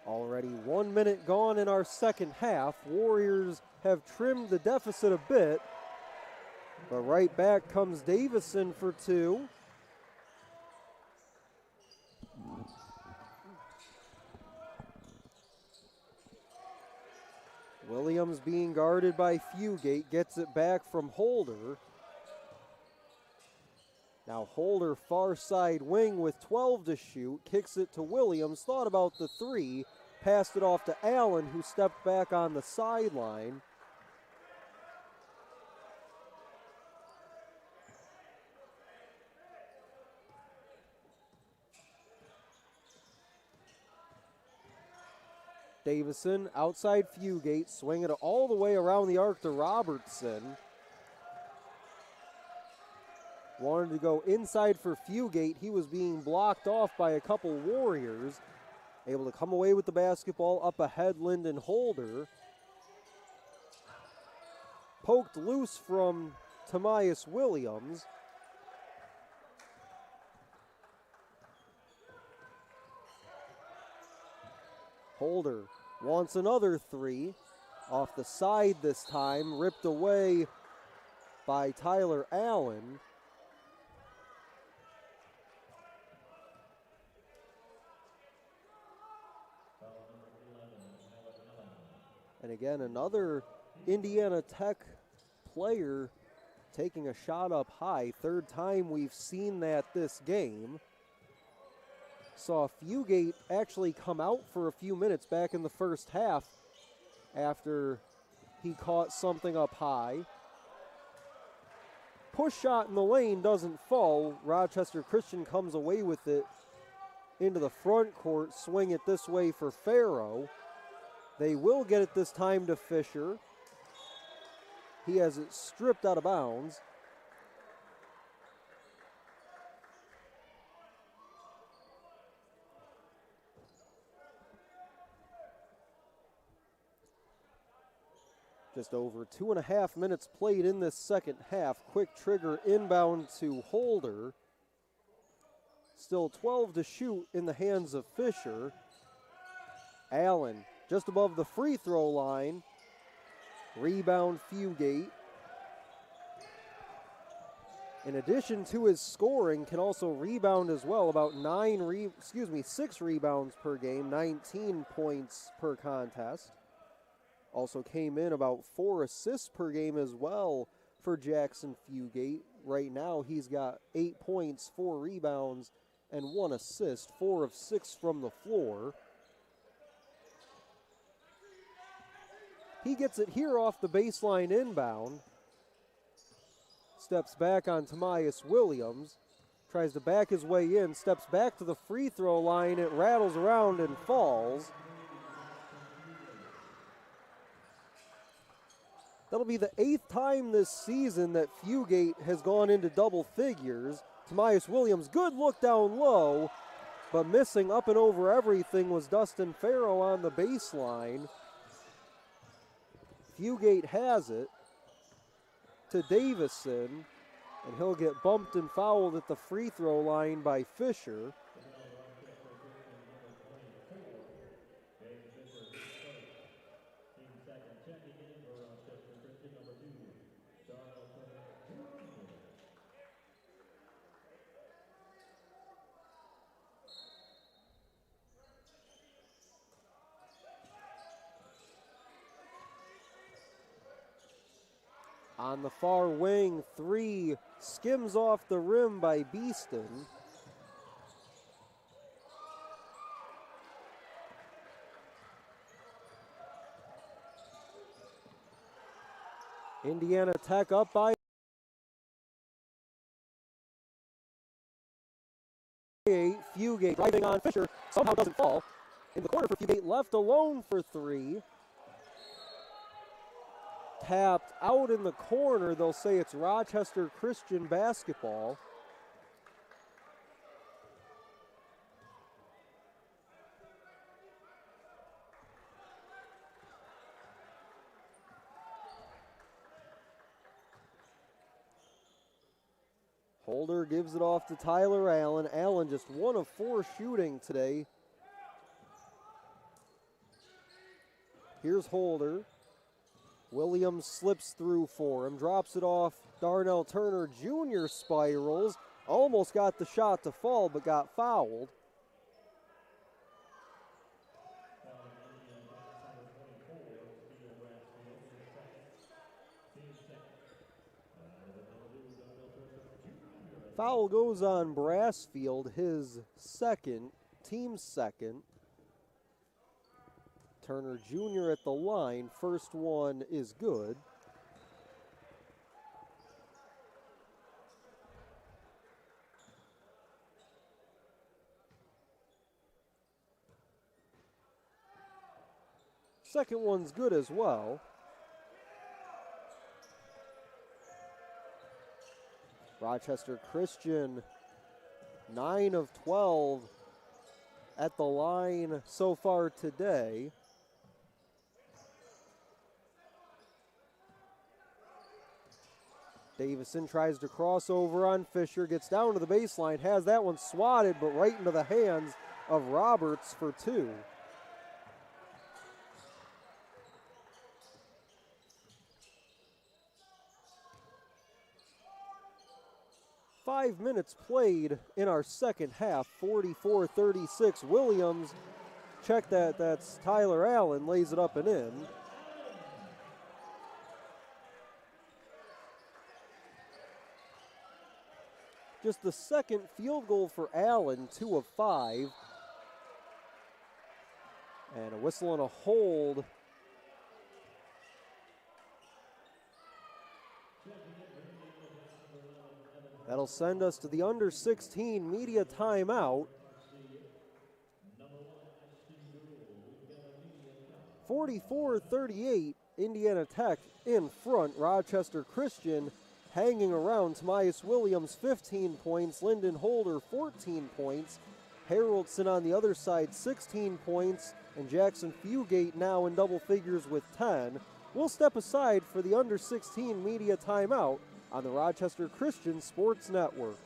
Already 1 minute gone in our second half. Warriors have trimmed the deficit a bit, but right back comes Davison for 2. Williams being guarded by Fugate, gets it back from Holder. Now Holder, far side wing with 12 to shoot, kicks it to Williams, thought about the 3, passed it off to Allen, who stepped back on the sideline. Davison, outside Fugate, swinging it all the way around the arc to Robertson. Wanted to go inside for Fugate. He was being blocked off by a couple Warriors. Able to come away with the basketball, up ahead Lyndon Holder. Poked loose from Tomias Williams. Holder wants another 3. Off the side this time, ripped away by Tyler Allen. And again, another Indiana Tech player taking a shot up high. Third time we've seen that this game. Saw Fugate actually come out for a few minutes back in the first half after he caught something up high. Push shot in the lane doesn't fall. Rochester Christian comes away with it into the front court. Swing it this way for Farrow. They will get it this time to Fisher. He has it stripped out of bounds. Just over 2.5 minutes played in this second half. Quick trigger inbound to Holder. Still 12 to shoot in the hands of Fisher. Allen just above the free throw line. Rebound Fugate. In addition to his scoring, can also rebound as well. About 6 rebounds per game, 19 points per contest. Also came in about 4 assists per game as well for Jackson Fugate. Right now he's got 8 points, 4 rebounds, and 1 assist, 4 of 6 from the floor. He gets it here off the baseline inbound. Steps back on Tomias Williams. Tries to back his way in, steps back to the free throw line. It rattles around and falls. That'll be the 8th time this season that Fugate has gone into double figures. Tomias Williams, good look down low, but missing up and over everything was Dustin Farrow on the baseline. Fugate has it to Davison, and he'll get bumped and fouled at the free throw line by Fisher. On the far wing, 3 skims off the rim by Beeston. Indiana Tech up by 8. Fugate driving on Fisher, somehow doesn't fall. In the corner for Fugate, left alone for 3. Tapped out in the corner. They'll say it's Rochester Christian basketball. Holder gives it off to Tyler Allen. Allen just 1 of 4 shooting today. Here's Holder. Williams slips through for him, drops it off. Darnell Turner Jr. spirals. Almost got the shot to fall, but got fouled. Foul goes on Brassfield, his second, team's second. Turner Jr. at the line. First one is good. Second one's good as well. Rochester Christian, 9 of 12 at the line so far today. Davison tries to cross over on Fisher, gets down to the baseline, has that one swatted, but right into the hands of Roberts for 2. Five minutes played in our second half, 44-36. Williams, check that, that's Tyler Allen, lays it up and in. Just the second field goal for Allen, 2 of 5. And a whistle and a hold. That'll send us to the under 16 media timeout. 44-38, Indiana Tech in front. Rochester Christian hanging around. Tomias Williams, 15 points. Lyndon Holder, 14 points. Haroldson on the other side, 16 points. And Jackson Fugate now in double figures with 10. We'll step aside for the under 16 media timeout on the Rochester Christian Sports Network.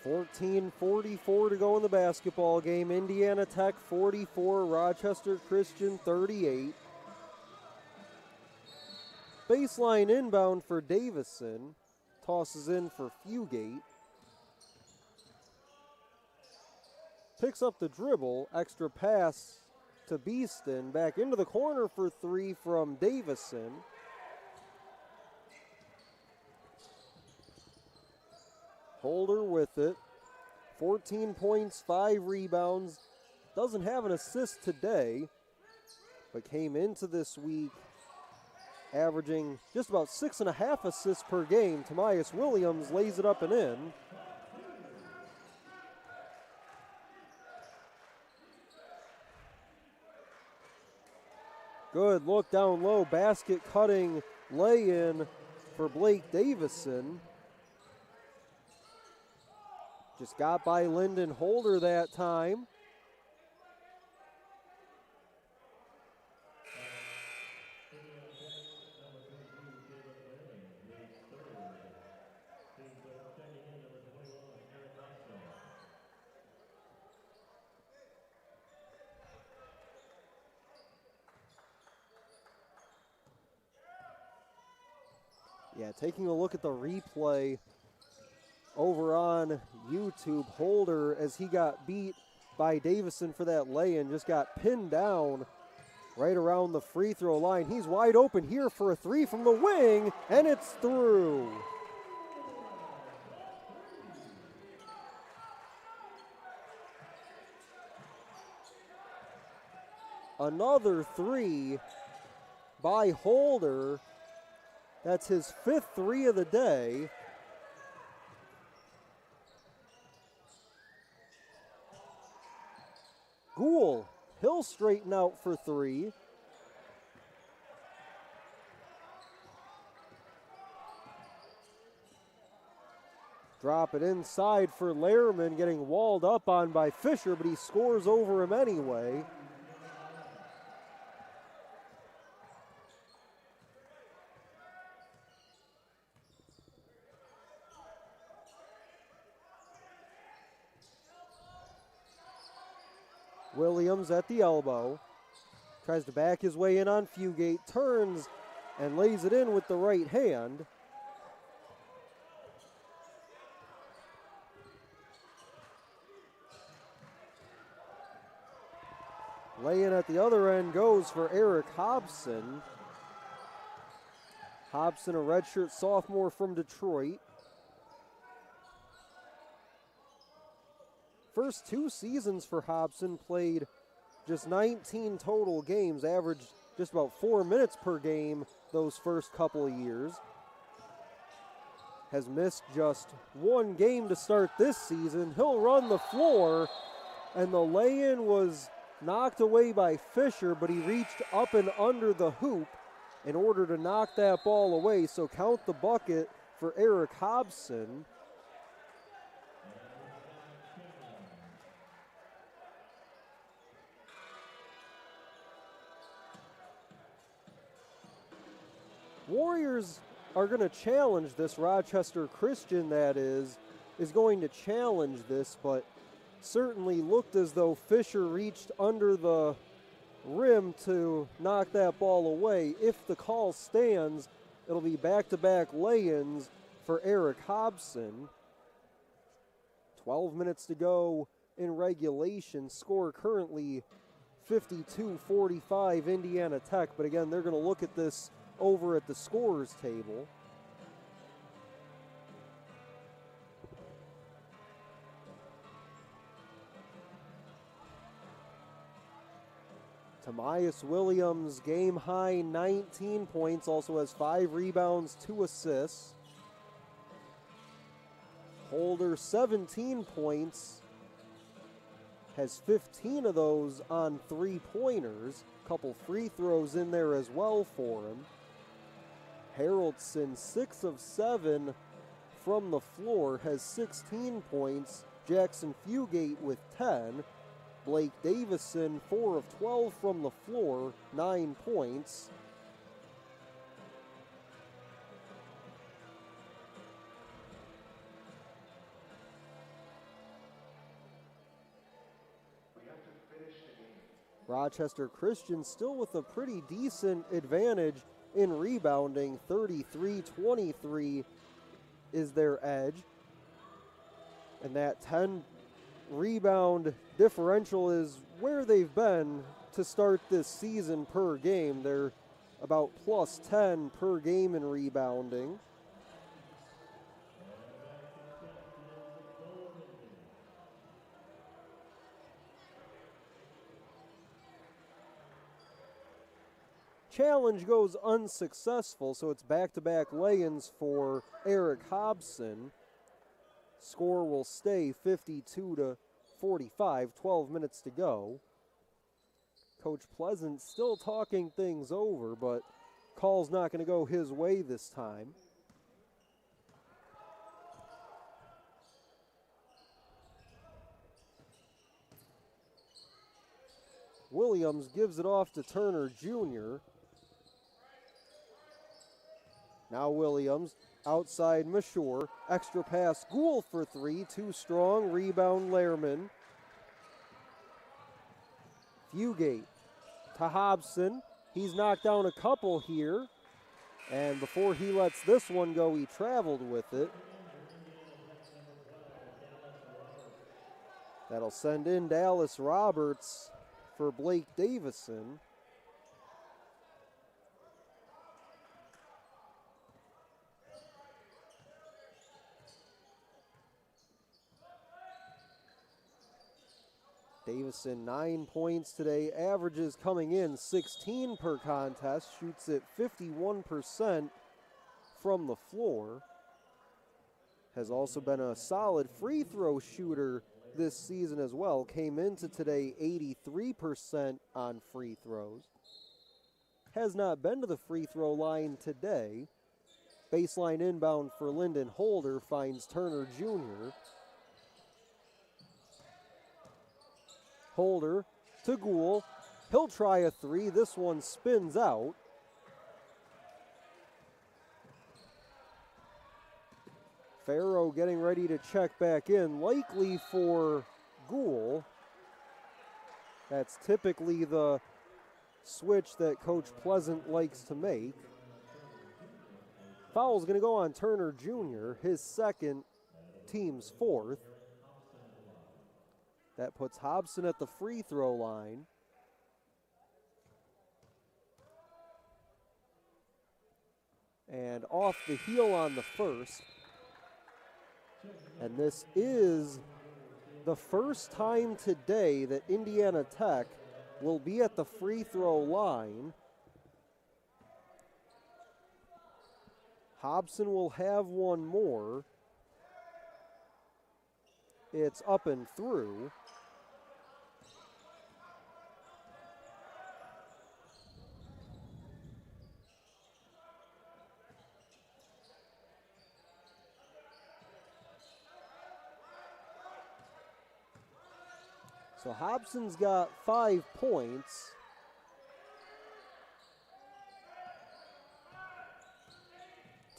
14:44 to go in the basketball game. Indiana Tech 44, Rochester Christian 38. Baseline inbound for Davison. Tosses in for Fugate. Picks up the dribble. Extra pass to Beeston. Back into the corner for three from Davison. Holder with it. 14 points, 5 rebounds. Doesn't have an assist today, but came into this week averaging just about 6.5 assists per game. Tamias Williams lays it up and in. Good look down low, basket cutting lay-in for Blake Davison. Just got by Lyndon Holder that time. Yeah, taking a look at the replay over on YouTube, Holder, as he got beat by Davison for that lay-in, just got pinned down right around the free throw line. He's wide open here for a three from the wing, and it's through. Another three by Holder. That's his 5th three of the day. Gould, he'll straighten out for three. Drop it inside for Lehrman, getting walled up on by Fisher, but he scores over him anyway. Williams at the elbow. Tries to back his way in on Fugate. Turns and lays it in with the right hand. Lay-in at the other end goes for Eric Hobson. Hobson, a redshirt sophomore from Detroit. First 2 seasons for Hobson, played just 19 total games, averaged just about 4 minutes per game those first couple of years. Has missed just 1 game to start this season. He'll run the floor, and the lay-in was knocked away by Fisher, but he reached up and under the hoop in order to knock that ball away, so count the bucket for Eric Hobson. Warriors are going to challenge this. Rochester Christian, that is going to challenge this, but certainly looked as though Fisher reached under the rim to knock that ball away. If the call stands, it'll be back-to-back lay-ins for Eric Hobson. 12 minutes to go in regulation. Score currently 52-45 Indiana Tech, but again, they're going to look at this over at the scorers table. Tamias Williams, game high 19 points, also has 5 rebounds, 2 assists. Holder 17 points, has 15 of those on 3-pointers. Couple free throws in there as well for him. Haraldson, 6 of 7 from the floor, has 16 points. Jackson Fugate with 10. Blake Davison, 4 of 12 from the floor, 9 points. Rochester Christian still with a pretty decent advantage in rebounding. 33-23 is their edge. And that 10 rebound differential is where they've been to start this season per game. They're about plus 10 per game in rebounding. Challenge goes unsuccessful, so it's back-to-back lay-ins for Eric Hobson. Score will stay 52-45, 12 minutes to go. Coach Pleasant still talking things over, but call's not going to go his way this time. Williams gives it off to Turner Jr. Now Williams, outside Mashore, extra pass, Gould for three, too strong, rebound Lehrman. Fugate to Hobson, he's knocked down a couple here, and before he lets this one go, he traveled with it. That'll send in Dallas Roberts for Blake Davison. Davison 9 points today, averages coming in 16 per contest, shoots at 51% from the floor. Has also been a solid free throw shooter this season as well. Came into today 83% on free throws. Has not been to the free throw line today. Baseline inbound for Lyndon Holder finds Turner Jr. Holder to Gould. He'll try a three. This one spins out. Farrow getting ready to check back in, likely for Gould. That's typically the switch that Coach Pleasant likes to make. Foul's going to go on Turner Jr., his second, team's fourth. That puts Hobson at the free throw line. And off the heel on the first. And this is the first time today that Indiana Tech will be at the free throw line. Hobson will have one more. It's up and through. So Hobson's got 5 points.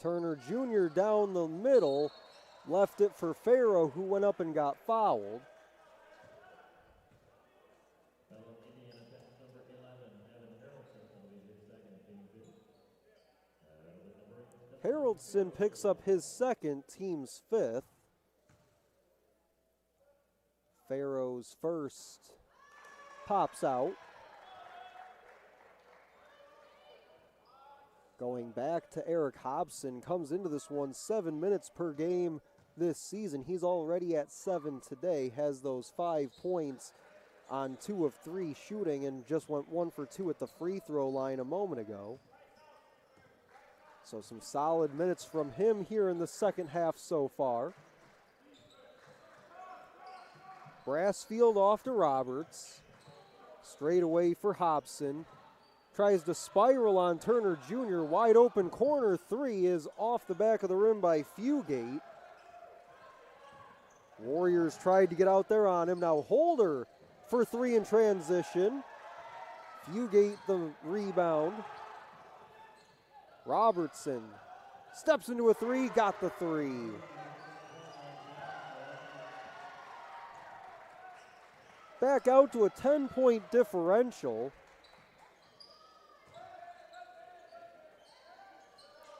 Turner Jr. down the middle, left it for Farrow, who went up and got fouled. Haraldson picks up his second, team's fifth. Farrow's first pops out. Going back to Eric Hobson, comes into this one 7 minutes per game this season. He's already at 7 today, has those 5 points on 2 of 3 shooting, and just went 1 for 2 at the free throw line a moment ago. So some solid minutes from him here in the second half so far. Brassfield off to Roberts. Straight away for Hobson. Tries to spiral on Turner Jr. Wide open corner three is off the back of the rim by Fugate. Warriors tried to get out there on him. Now Holder for three in transition. Fugate the rebound. Robertson steps into a three, got the three. back out to a 10-point differential.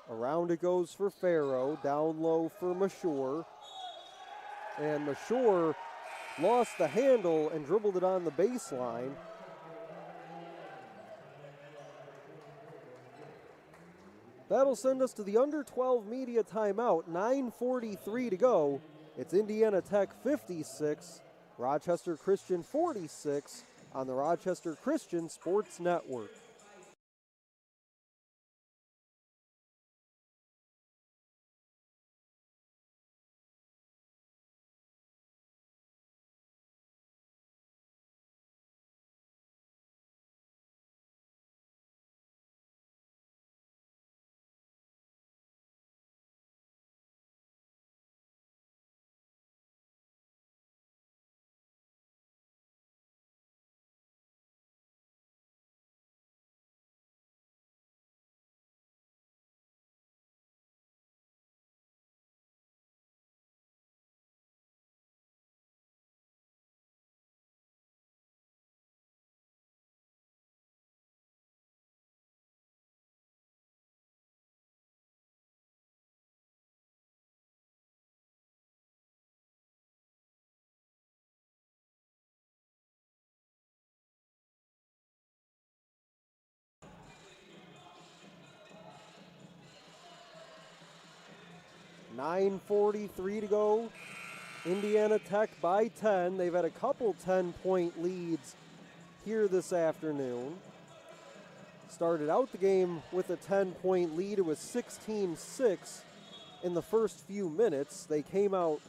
Around it goes for Farrow, down low for Mashore. And Mashore lost the handle and dribbled it on the baseline. That'll send us to the under 12 media timeout. 9:43 to go. It's Indiana Tech 56, Rochester Christian 46 on the Rochester Christian Sports Network. .943 to go. Indiana Tech by 10. They've had a couple 10-point leads here this afternoon. Started out the game with a 10-point lead. It was 16-6 in the first few minutes. They came out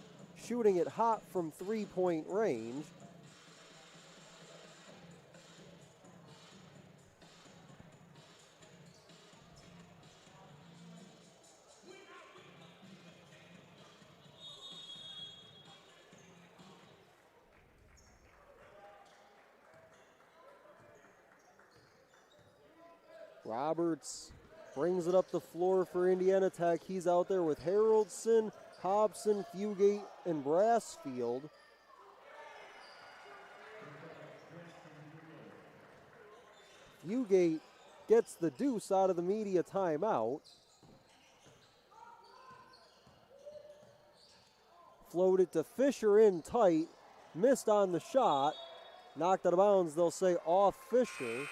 shooting it hot from three-point range. Roberts brings it up the floor for Indiana Tech. He's out there with Haroldson, Hobson, Fugate, and Brassfield. Fugate gets the deuce out of the media timeout. Floated to Fisher in tight. Missed on the shot. Knocked out of bounds, they'll say off Fisher.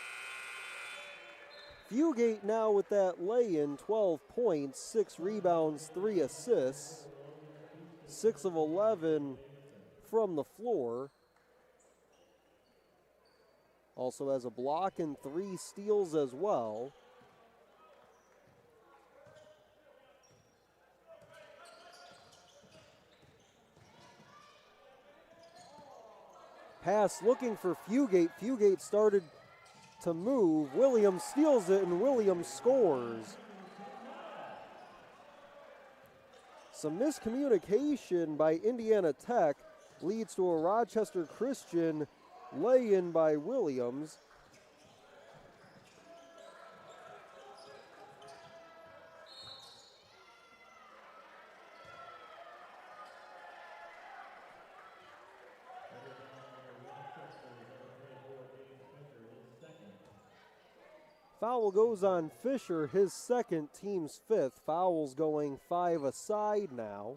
Fugate now with that lay-in, 12 points, 6 rebounds, 3 assists, 6 of 11 from the floor. Also has a block and 3 steals as well. Pass looking for Fugate. Fugate started to move. Williams steals it and Williams scores. Some miscommunication by Indiana Tech leads to a Rochester Christian lay-in by Williams. Foul goes on Fisher, his second, team's 5th. Fouls going 5 aside now.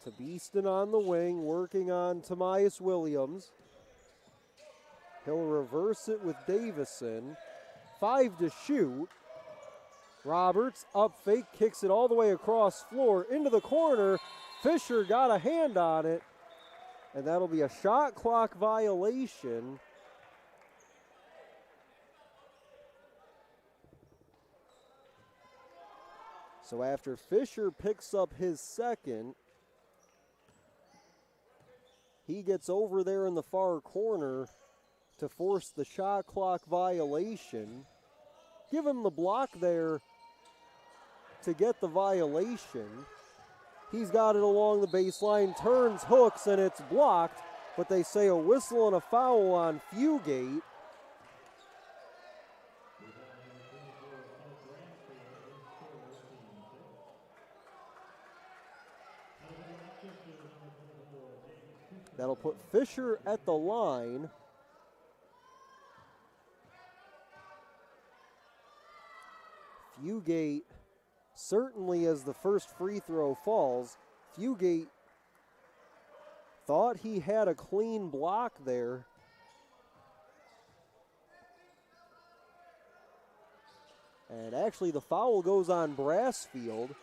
To Beeston on the wing, working on Tomias Williams. He'll reverse it with Davison. 5 to shoot. Roberts up fake, kicks it all the way across floor into the corner. Fisher got a hand on it, and that'll be a shot clock violation. So after Fisher picks up his second, he gets over there in the far corner to force the shot clock violation. Give him the block there to get the violation. He's got it along the baseline, turns, hooks, and it's blocked, but they say a whistle and a foul on Fugate. That'll put Fisher at the line. Fugate, certainly as the first free throw falls, Fugate thought he had a clean block there. And actually the foul goes on Brassfield.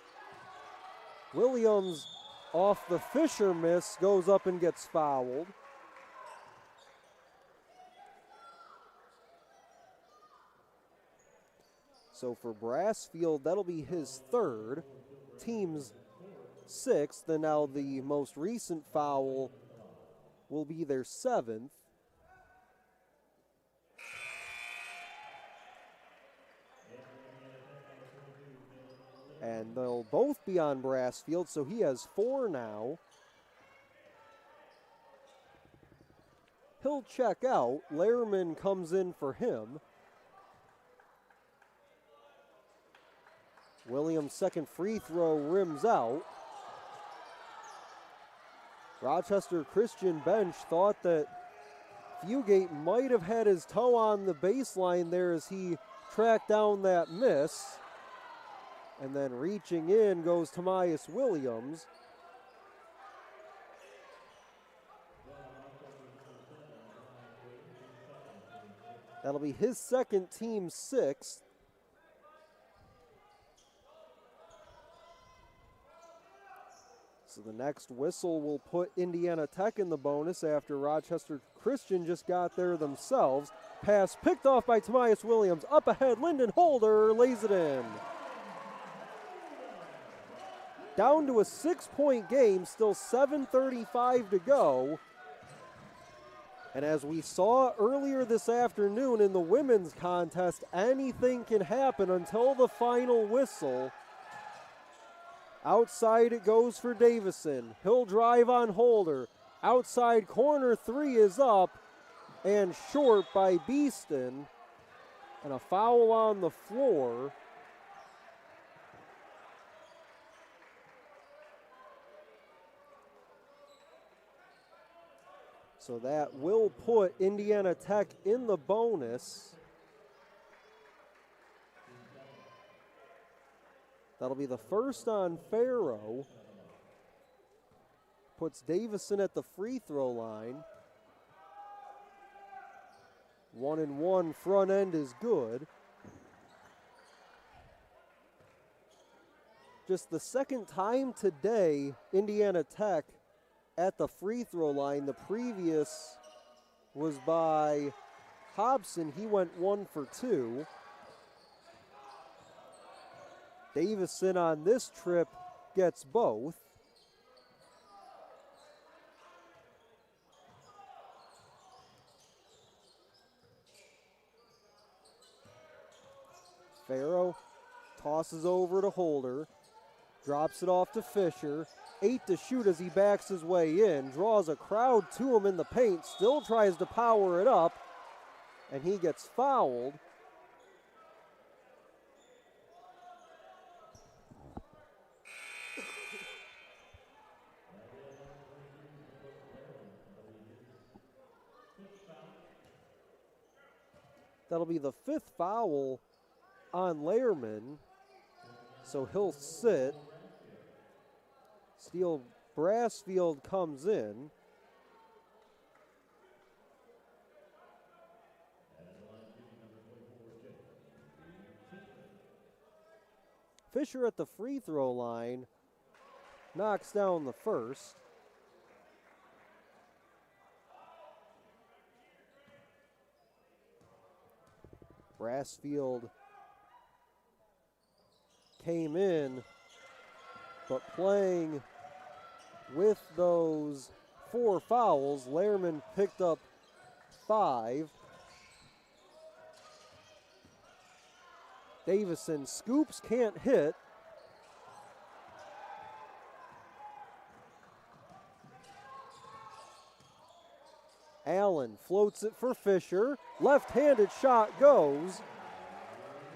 Williams off the Fisher miss goes up and gets fouled. So for Brassfield, that'll be his third, team's sixth, and now the most recent foul will be their seventh. And they'll both be on Brassfield, so he has four now. He'll check out. Lehrman comes in for him. Williams' second free throw rims out. Rochester Christian bench thought that Fugate might have had his toe on the baseline there as he tracked down that miss. And then reaching in goes Tomias Williams. That'll be his second, team sixth. So the next whistle will put Indiana Tech in the bonus after Rochester Christian just got there themselves. Pass picked off by Tomias Williams. Up ahead, Lyndon Holder lays it in. Down to a 6-point game, still 7:35 to go. And as we saw earlier this afternoon in the women's contest, anything can happen until the final whistle. Outside it goes for Davison. He'll drive on Holder. Outside corner three is up and short by Beeston. And a foul on the floor. So that will put Indiana Tech in the bonus. That'll be the first on Farrow. Puts Davison at the free throw line. 1-and-1 front end is good. Just the second time today, Indiana Tech at the free throw line. The previous was by Hobson. He went 1 for 2. Davison on this trip gets both. Farrow tosses over to Holder, drops it off to Fisher. 8 to shoot as he backs his way in, draws a crowd to him in the paint, still tries to power it up, and he gets fouled. That'll be the fifth foul on Lehrman, so he'll sit. Steele Brassfield comes in. Fisher at the free throw line knocks down the first. Brassfield came in, but playing with those 4 fouls, Lehrman picked up 5. Davison scoops, can't hit. Allen floats it for Fisher. Left-handed shot goes.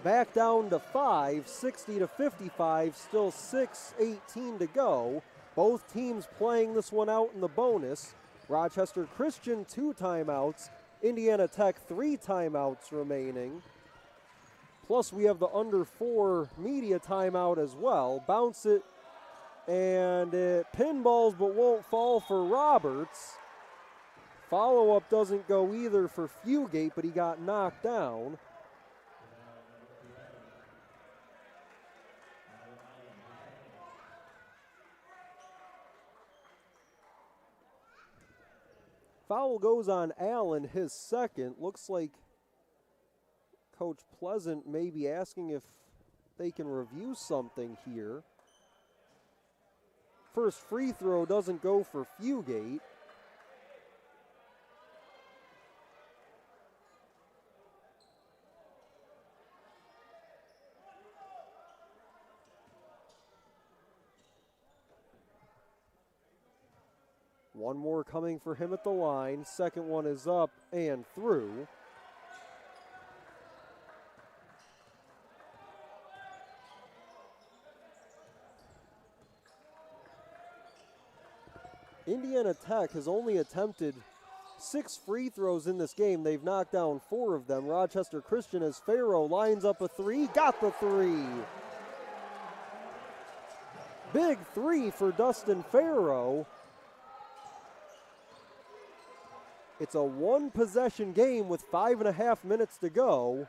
Back down to 5, 60 to 55, still 6:18 to go. Both teams playing this one out in the bonus. Rochester Christian 2 timeouts. Indiana Tech 3 timeouts remaining. Plus we have the under 4 media timeout as well. Bounce it, and it pinballs but won't fall for Roberts. Follow-up doesn't go either for Fugate, but he got knocked down. Foul goes on Allen, his second. Looks like Coach Pleasant may be asking if they can review something here. First free throw doesn't go for Fugate. One more coming for him at the line. Second one is up and through. Indiana Tech has only attempted 6 free throws in this game. They've knocked down 4 of them. Rochester Christian, as Farrow lines up a 3, got the 3. Big 3 for Dustin Farrow. It's a 1-possession game with 5.5 minutes to go.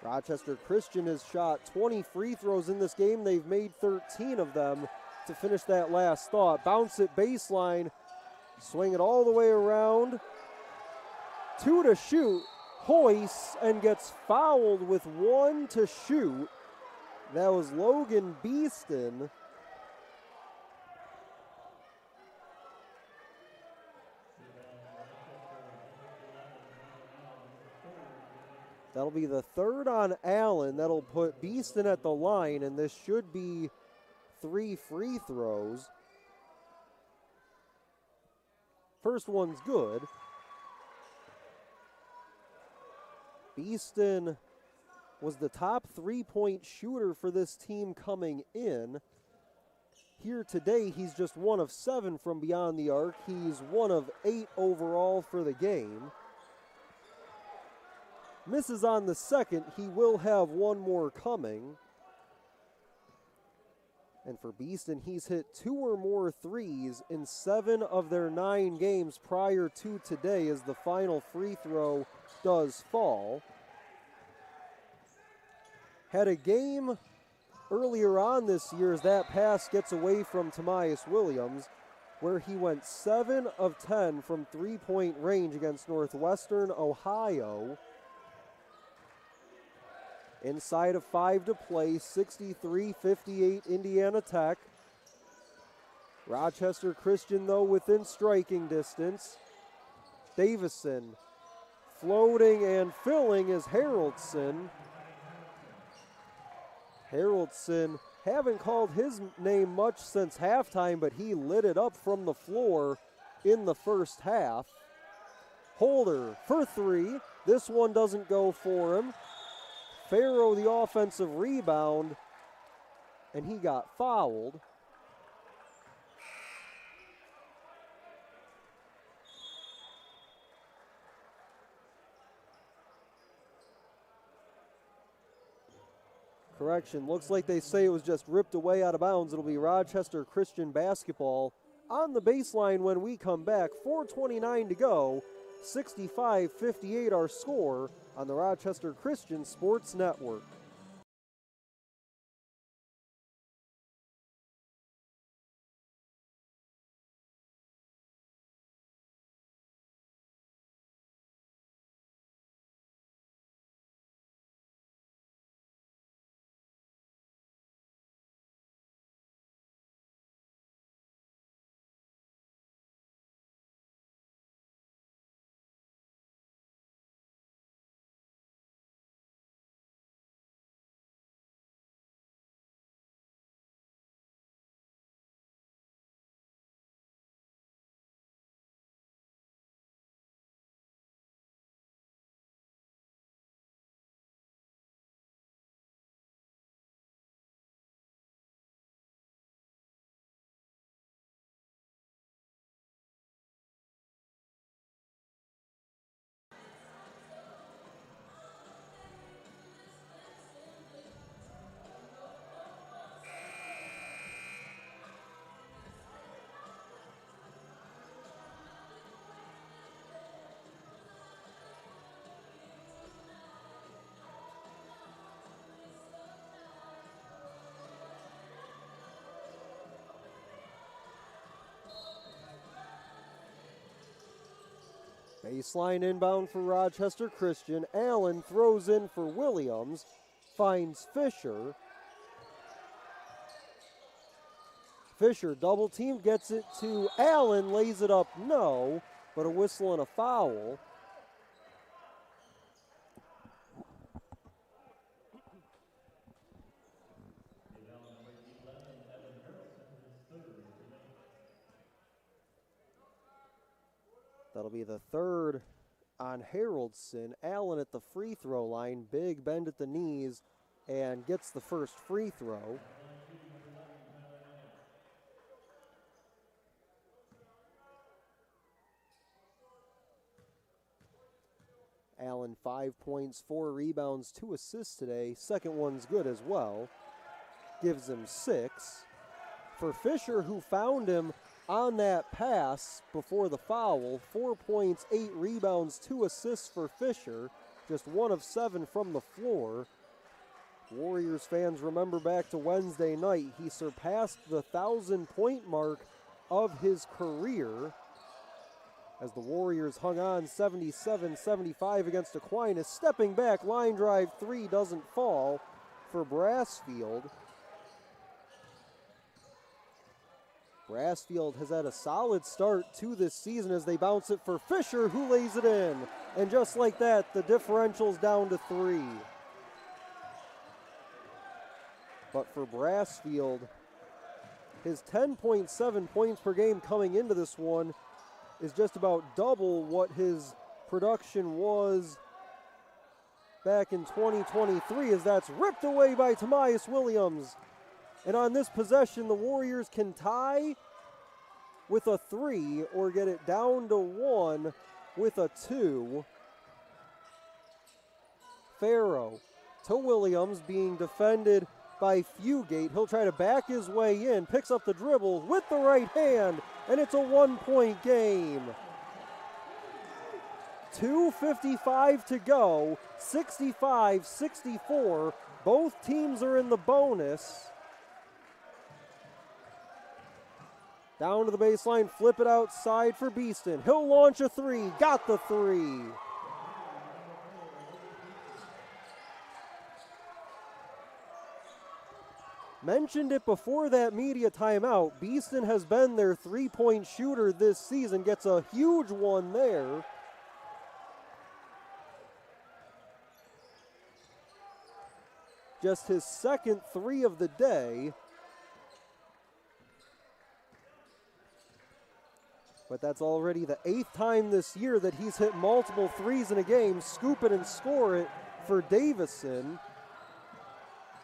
Rochester Christian has shot 20 free throws in this game. They've made 13 of them to finish that last thought. Bounce it baseline, swing it all the way around. 2 to shoot, hoists and gets fouled with 1 to shoot. That was Logan Beeston. That'll be the 3rd on Allen. That'll put Beeston at the line, and this should be 3 free throws. First one's good. Beeston was the top 3-point shooter for this team coming in. Here today, he's just 1 of 7 from beyond the arc. He's 1 of 8 overall for the game. Misses on the second. He will have 1 more coming. And for Beeston, he's hit 2 or more threes in 7 of their 9 games prior to today, as the final free throw does fall. Had a game earlier on this year as that pass gets away from Tamias Williams, where he went 7 of 10 from 3-point range against Northwestern Ohio. Inside of 5 to play, 63-58 Indiana Tech. Rochester Christian, though, within striking distance. Davison floating and filling is Haroldson. Haroldson, haven't called his name much since halftime, but he lit it up from the floor in the first half. Holder for 3. This one doesn't go for him. Farrow the offensive rebound, and he got fouled. Correction, looks like they say it was just ripped away out of bounds. It'll be Rochester Christian basketball on the baseline when we come back. 4:29 to go, 65-58 our score on the Rochester Christian Sports Network. Baseline inbound for Rochester Christian. Allen throws in for Williams. Finds Fisher. Fisher double team, gets it to Allen, lays it up, no, but a whistle and a foul. That'll be the third on Haroldson. Allen at the free throw line, big bend at the knees, and gets the first free throw. Allen 5 points, 4 rebounds, 2 assists today. Second one's good as well. Gives him 6. For Fisher, who found him on that pass before the foul, 4 points, 8 rebounds, 2 assists for Fisher. Just 1 of 7 from the floor. Warriors fans remember back to Wednesday night. He surpassed the 1,000-point mark of his career as the Warriors hung on 77-75 against Aquinas. Stepping back, line drive 3 doesn't fall for Brassfield. Brassfield has had a solid start to this season as they bounce it for Fisher, who lays it in. And just like that, the differential's down to 3. But for Brassfield, his 10.7 points per game coming into this one is just about double what his production was back in 2023, as that's ripped away by Tomias Williams. And on this possession, the Warriors can tie with a 3 or get it down to 1 with a 2. Farrow to Williams, being defended by Fugate. He'll try to back his way in, picks up the dribble with the right hand, and it's a 1-point game. 2:55 to go, 65-64. Both teams are in the bonus. Down to the baseline, flip it outside for Beeston. He'll launch a 3, got the 3. Mentioned it before that media timeout. Beeston has been their 3-point shooter this season, gets a huge one there. Just his second 3 of the day. But that's already the 8th time this year that he's hit multiple 3s in a game. Scoop it and score it for Davison.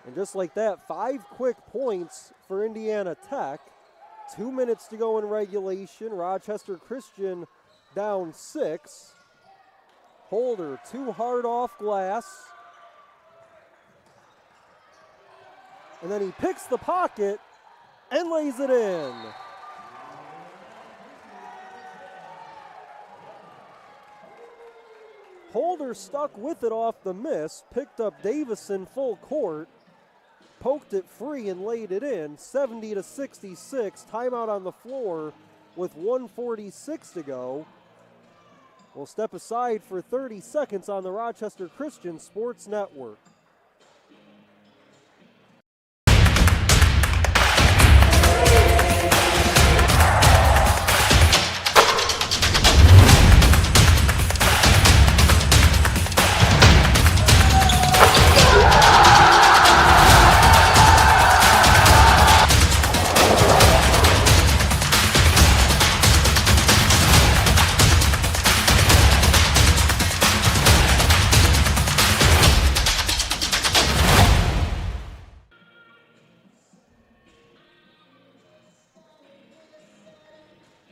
And just like that, 5 quick points for Indiana Tech. 2 minutes to go in regulation. Rochester Christian down 6. Holder too hard off glass. And then he picks the pocket and lays it in. Holder stuck with it off the miss, picked up Davison full court, poked it free and laid it in. 70-66, timeout on the floor with 1:46 to go. We'll step aside for 30 seconds on the Rochester Christian Sports Network.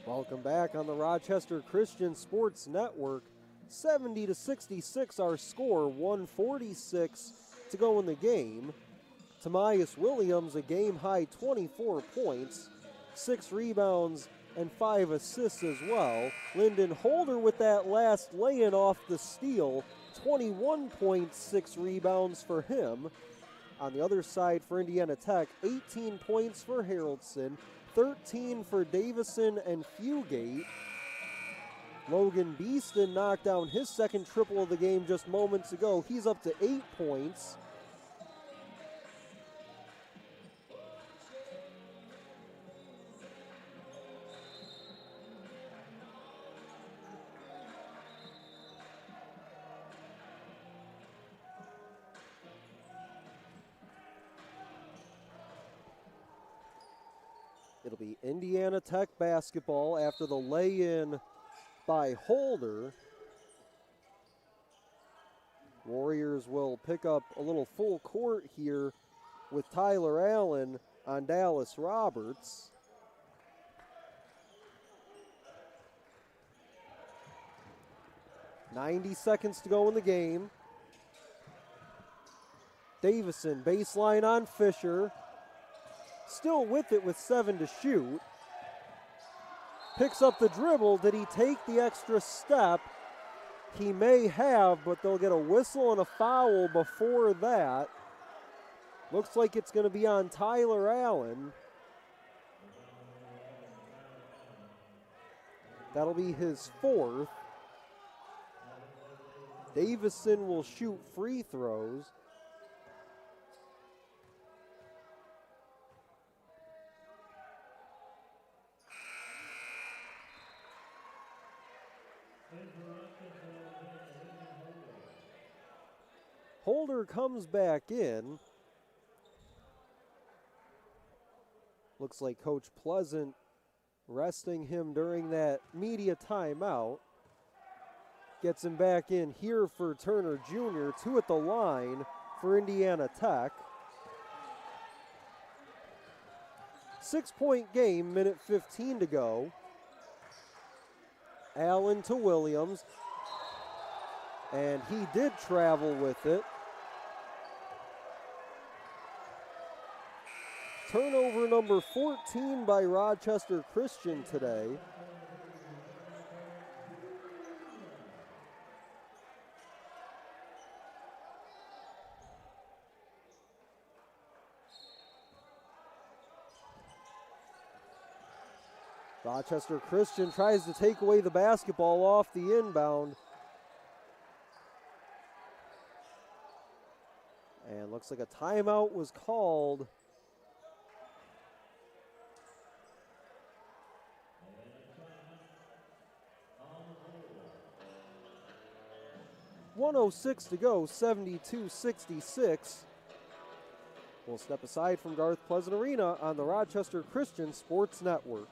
Welcome back on the Rochester Christian Sports Network. 70-66 our score, 1:46 to go in the game. Tomias Williams, a game-high 24 points, 6 rebounds and 5 assists as well. Lyndon Holder with that last lay-in off the steal, 21 points, 6 rebounds for him. On the other side for Indiana Tech, 18 points for Haroldson, 13 for Davison and Fugate. Logan Beeston knocked down his second triple of the game just moments ago. He's up to 8 points. It'll be Indiana Tech basketball after the lay-in by Holder. Warriors will pick up a little full court here with Tyler Allen on Dallas Roberts. .90 seconds to go in the game. Davison, baseline on Fisher. Still with it with 7 to shoot. Picks up the dribble. Did he take the extra step? He may have, but they'll get a whistle and a foul before that. Looks like it's going to be on Tyler Allen. That'll be his 4th. Davison will shoot free throws. Holder comes back in. Looks like Coach Pleasant resting him during that media timeout. Gets him back in here for Turner Jr. 2 at the line for Indiana Tech. 6-point game, minute 15 to go. Allen to Williams. And he did travel with it. Turnover number 14 by Rochester Christian today. Rochester Christian tries to take away the basketball off the inbound. And looks like a timeout was called. .106 to go, 72-66. We'll step aside from Garth Pleasant Arena on the Rochester Christian Sports Network.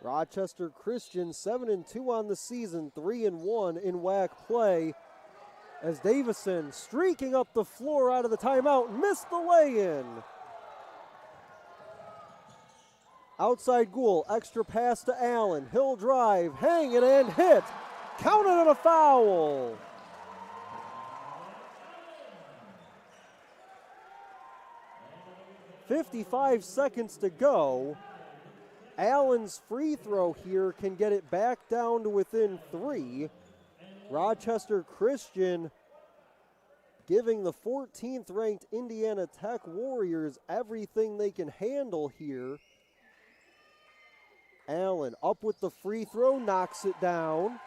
Rochester Christian 7-2 on the season, 3-1 in WAC play. As Davison streaking up the floor out of the timeout, missed the lay-in. Outside Gould, extra pass to Allen. He'll drive, hang it and hit. Counted on a foul. .55 seconds to go. Allen's free throw here can get it back down to within 3. Rochester Christian giving the 14th ranked Indiana Tech Warriors everything they can handle here. Allen up with the free throw, knocks it down.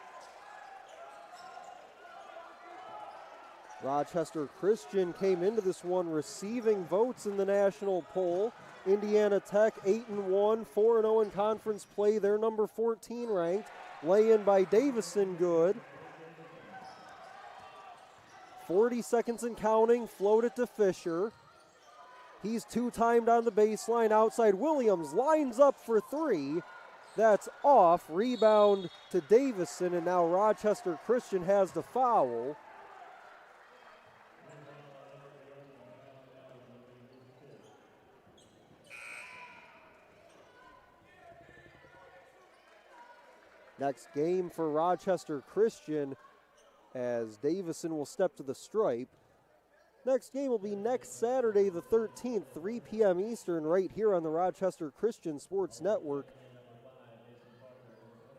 Rochester Christian came into this one receiving votes in the national poll. Indiana Tech 8-1, 4-0 in conference play. They're number 14 ranked. Lay-in by Davison, good. 40 seconds and counting, float it to Fisher. He's two-timed on the baseline. Outside Williams lines up for 3. That's off. Rebound to Davison, and now Rochester Christian has the foul. Next game for Rochester Christian as Davison will step to the stripe. Next game will be next Saturday the 13th, 3 p.m. Eastern, right here on the Rochester Christian Sports Network.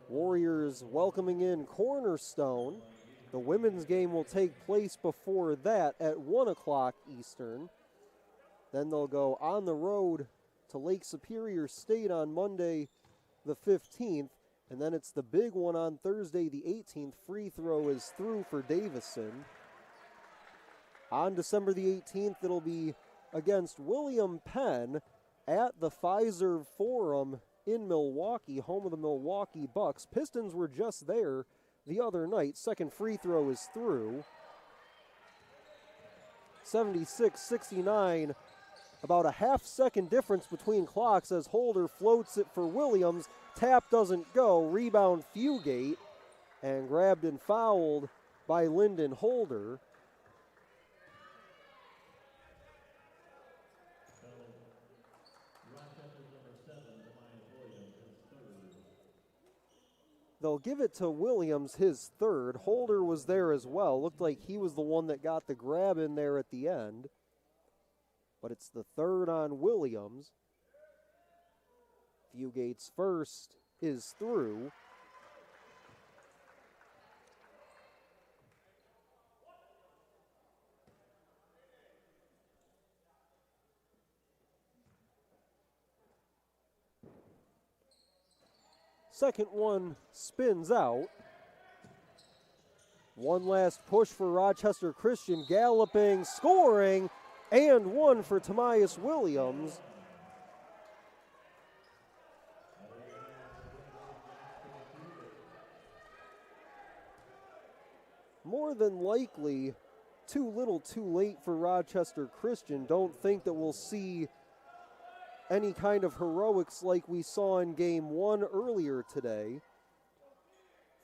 Warriors welcoming in Cornerstone. The women's game will take place before that at 1 o'clock Eastern. Then they'll go on the road to Lake Superior State on Monday the 15th. And then it's the big one on Thursday the 18th. Free throw is through for Davison. On December the 18th, it'll be against William Penn at the Pfizer Forum in Milwaukee, home of the Milwaukee Bucks. Pistons were just there the other night. Second free throw is through. 76-69. About a half-second difference between clocks as Holder floats it for Williams. Tap doesn't go. Rebound Fugate. And grabbed and fouled by Lyndon Holder. They'll give it to Williams, his third. Holder was there as well. Looked like he was the one that got the grab in there at the end. But it's the third on Williams. Fugate's first is through. Second one spins out. One last push for Rochester Christian, galloping, scoring, and one for Tamias Williams. More than likely, too little too late for Rochester Christian. Don't think that we'll see any kind of heroics like we saw in game one earlier today.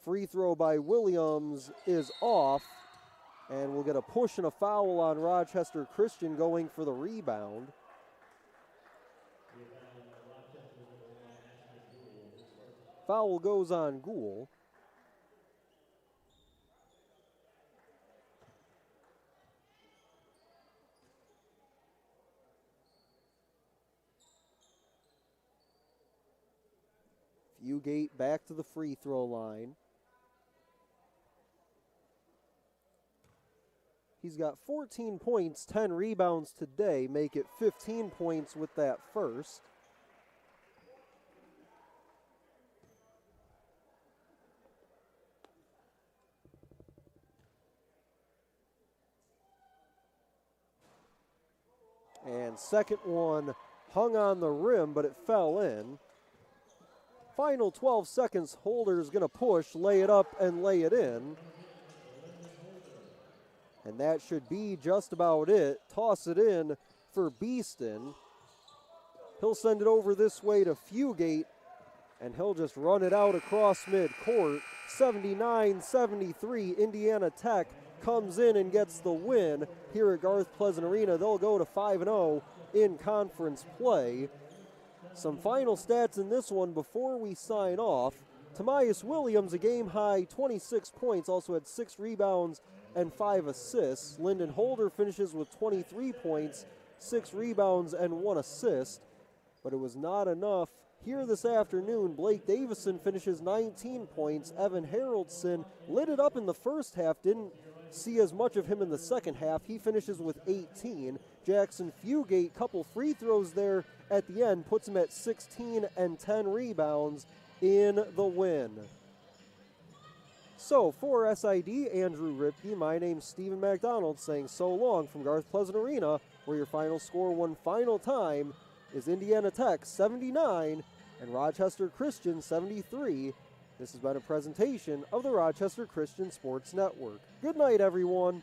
Free throw by Williams is off, and we'll get a push and a foul on Rochester Christian going for the rebound. Foul goes on Gould. Fugate back to the free throw line. He's got 14 points, 10 rebounds today, make it 15 points with that first. And second one hung on the rim, but it fell in. Final 12 seconds, Holder's going to push, lay it up, and lay it in. And that should be just about it. Toss it in for Beeston. He'll send it over this way to Fugate, and he'll just run it out across midcourt. 79-73, Indiana Tech comes in and gets the win here at Garth Pleasant Arena. They'll go to 5-0 in conference play. Some final stats in this one before we sign off. Tamias Williams, a game-high 26 points, also had 6 rebounds and 5 assists. Lyndon Holder finishes with 23 points, 6 rebounds, and 1 assist. But it was not enough. Here this afternoon, Blake Davison finishes 19 points. Evan Haroldson lit it up in the first half, didn't see as much of him in the second half. He finishes with 18. Jackson Fugate, couple free throws there at the end, puts him at 16 and 10 rebounds in the win. So for SID, Andrew Ripke, my name's Stephen McDonald saying so long from Garth Pleasant Arena, where your final score one final time is Indiana Tech 79 and Rochester Christian 73. This has been a presentation of the Rochester Christian Sports Network. Good night, everyone.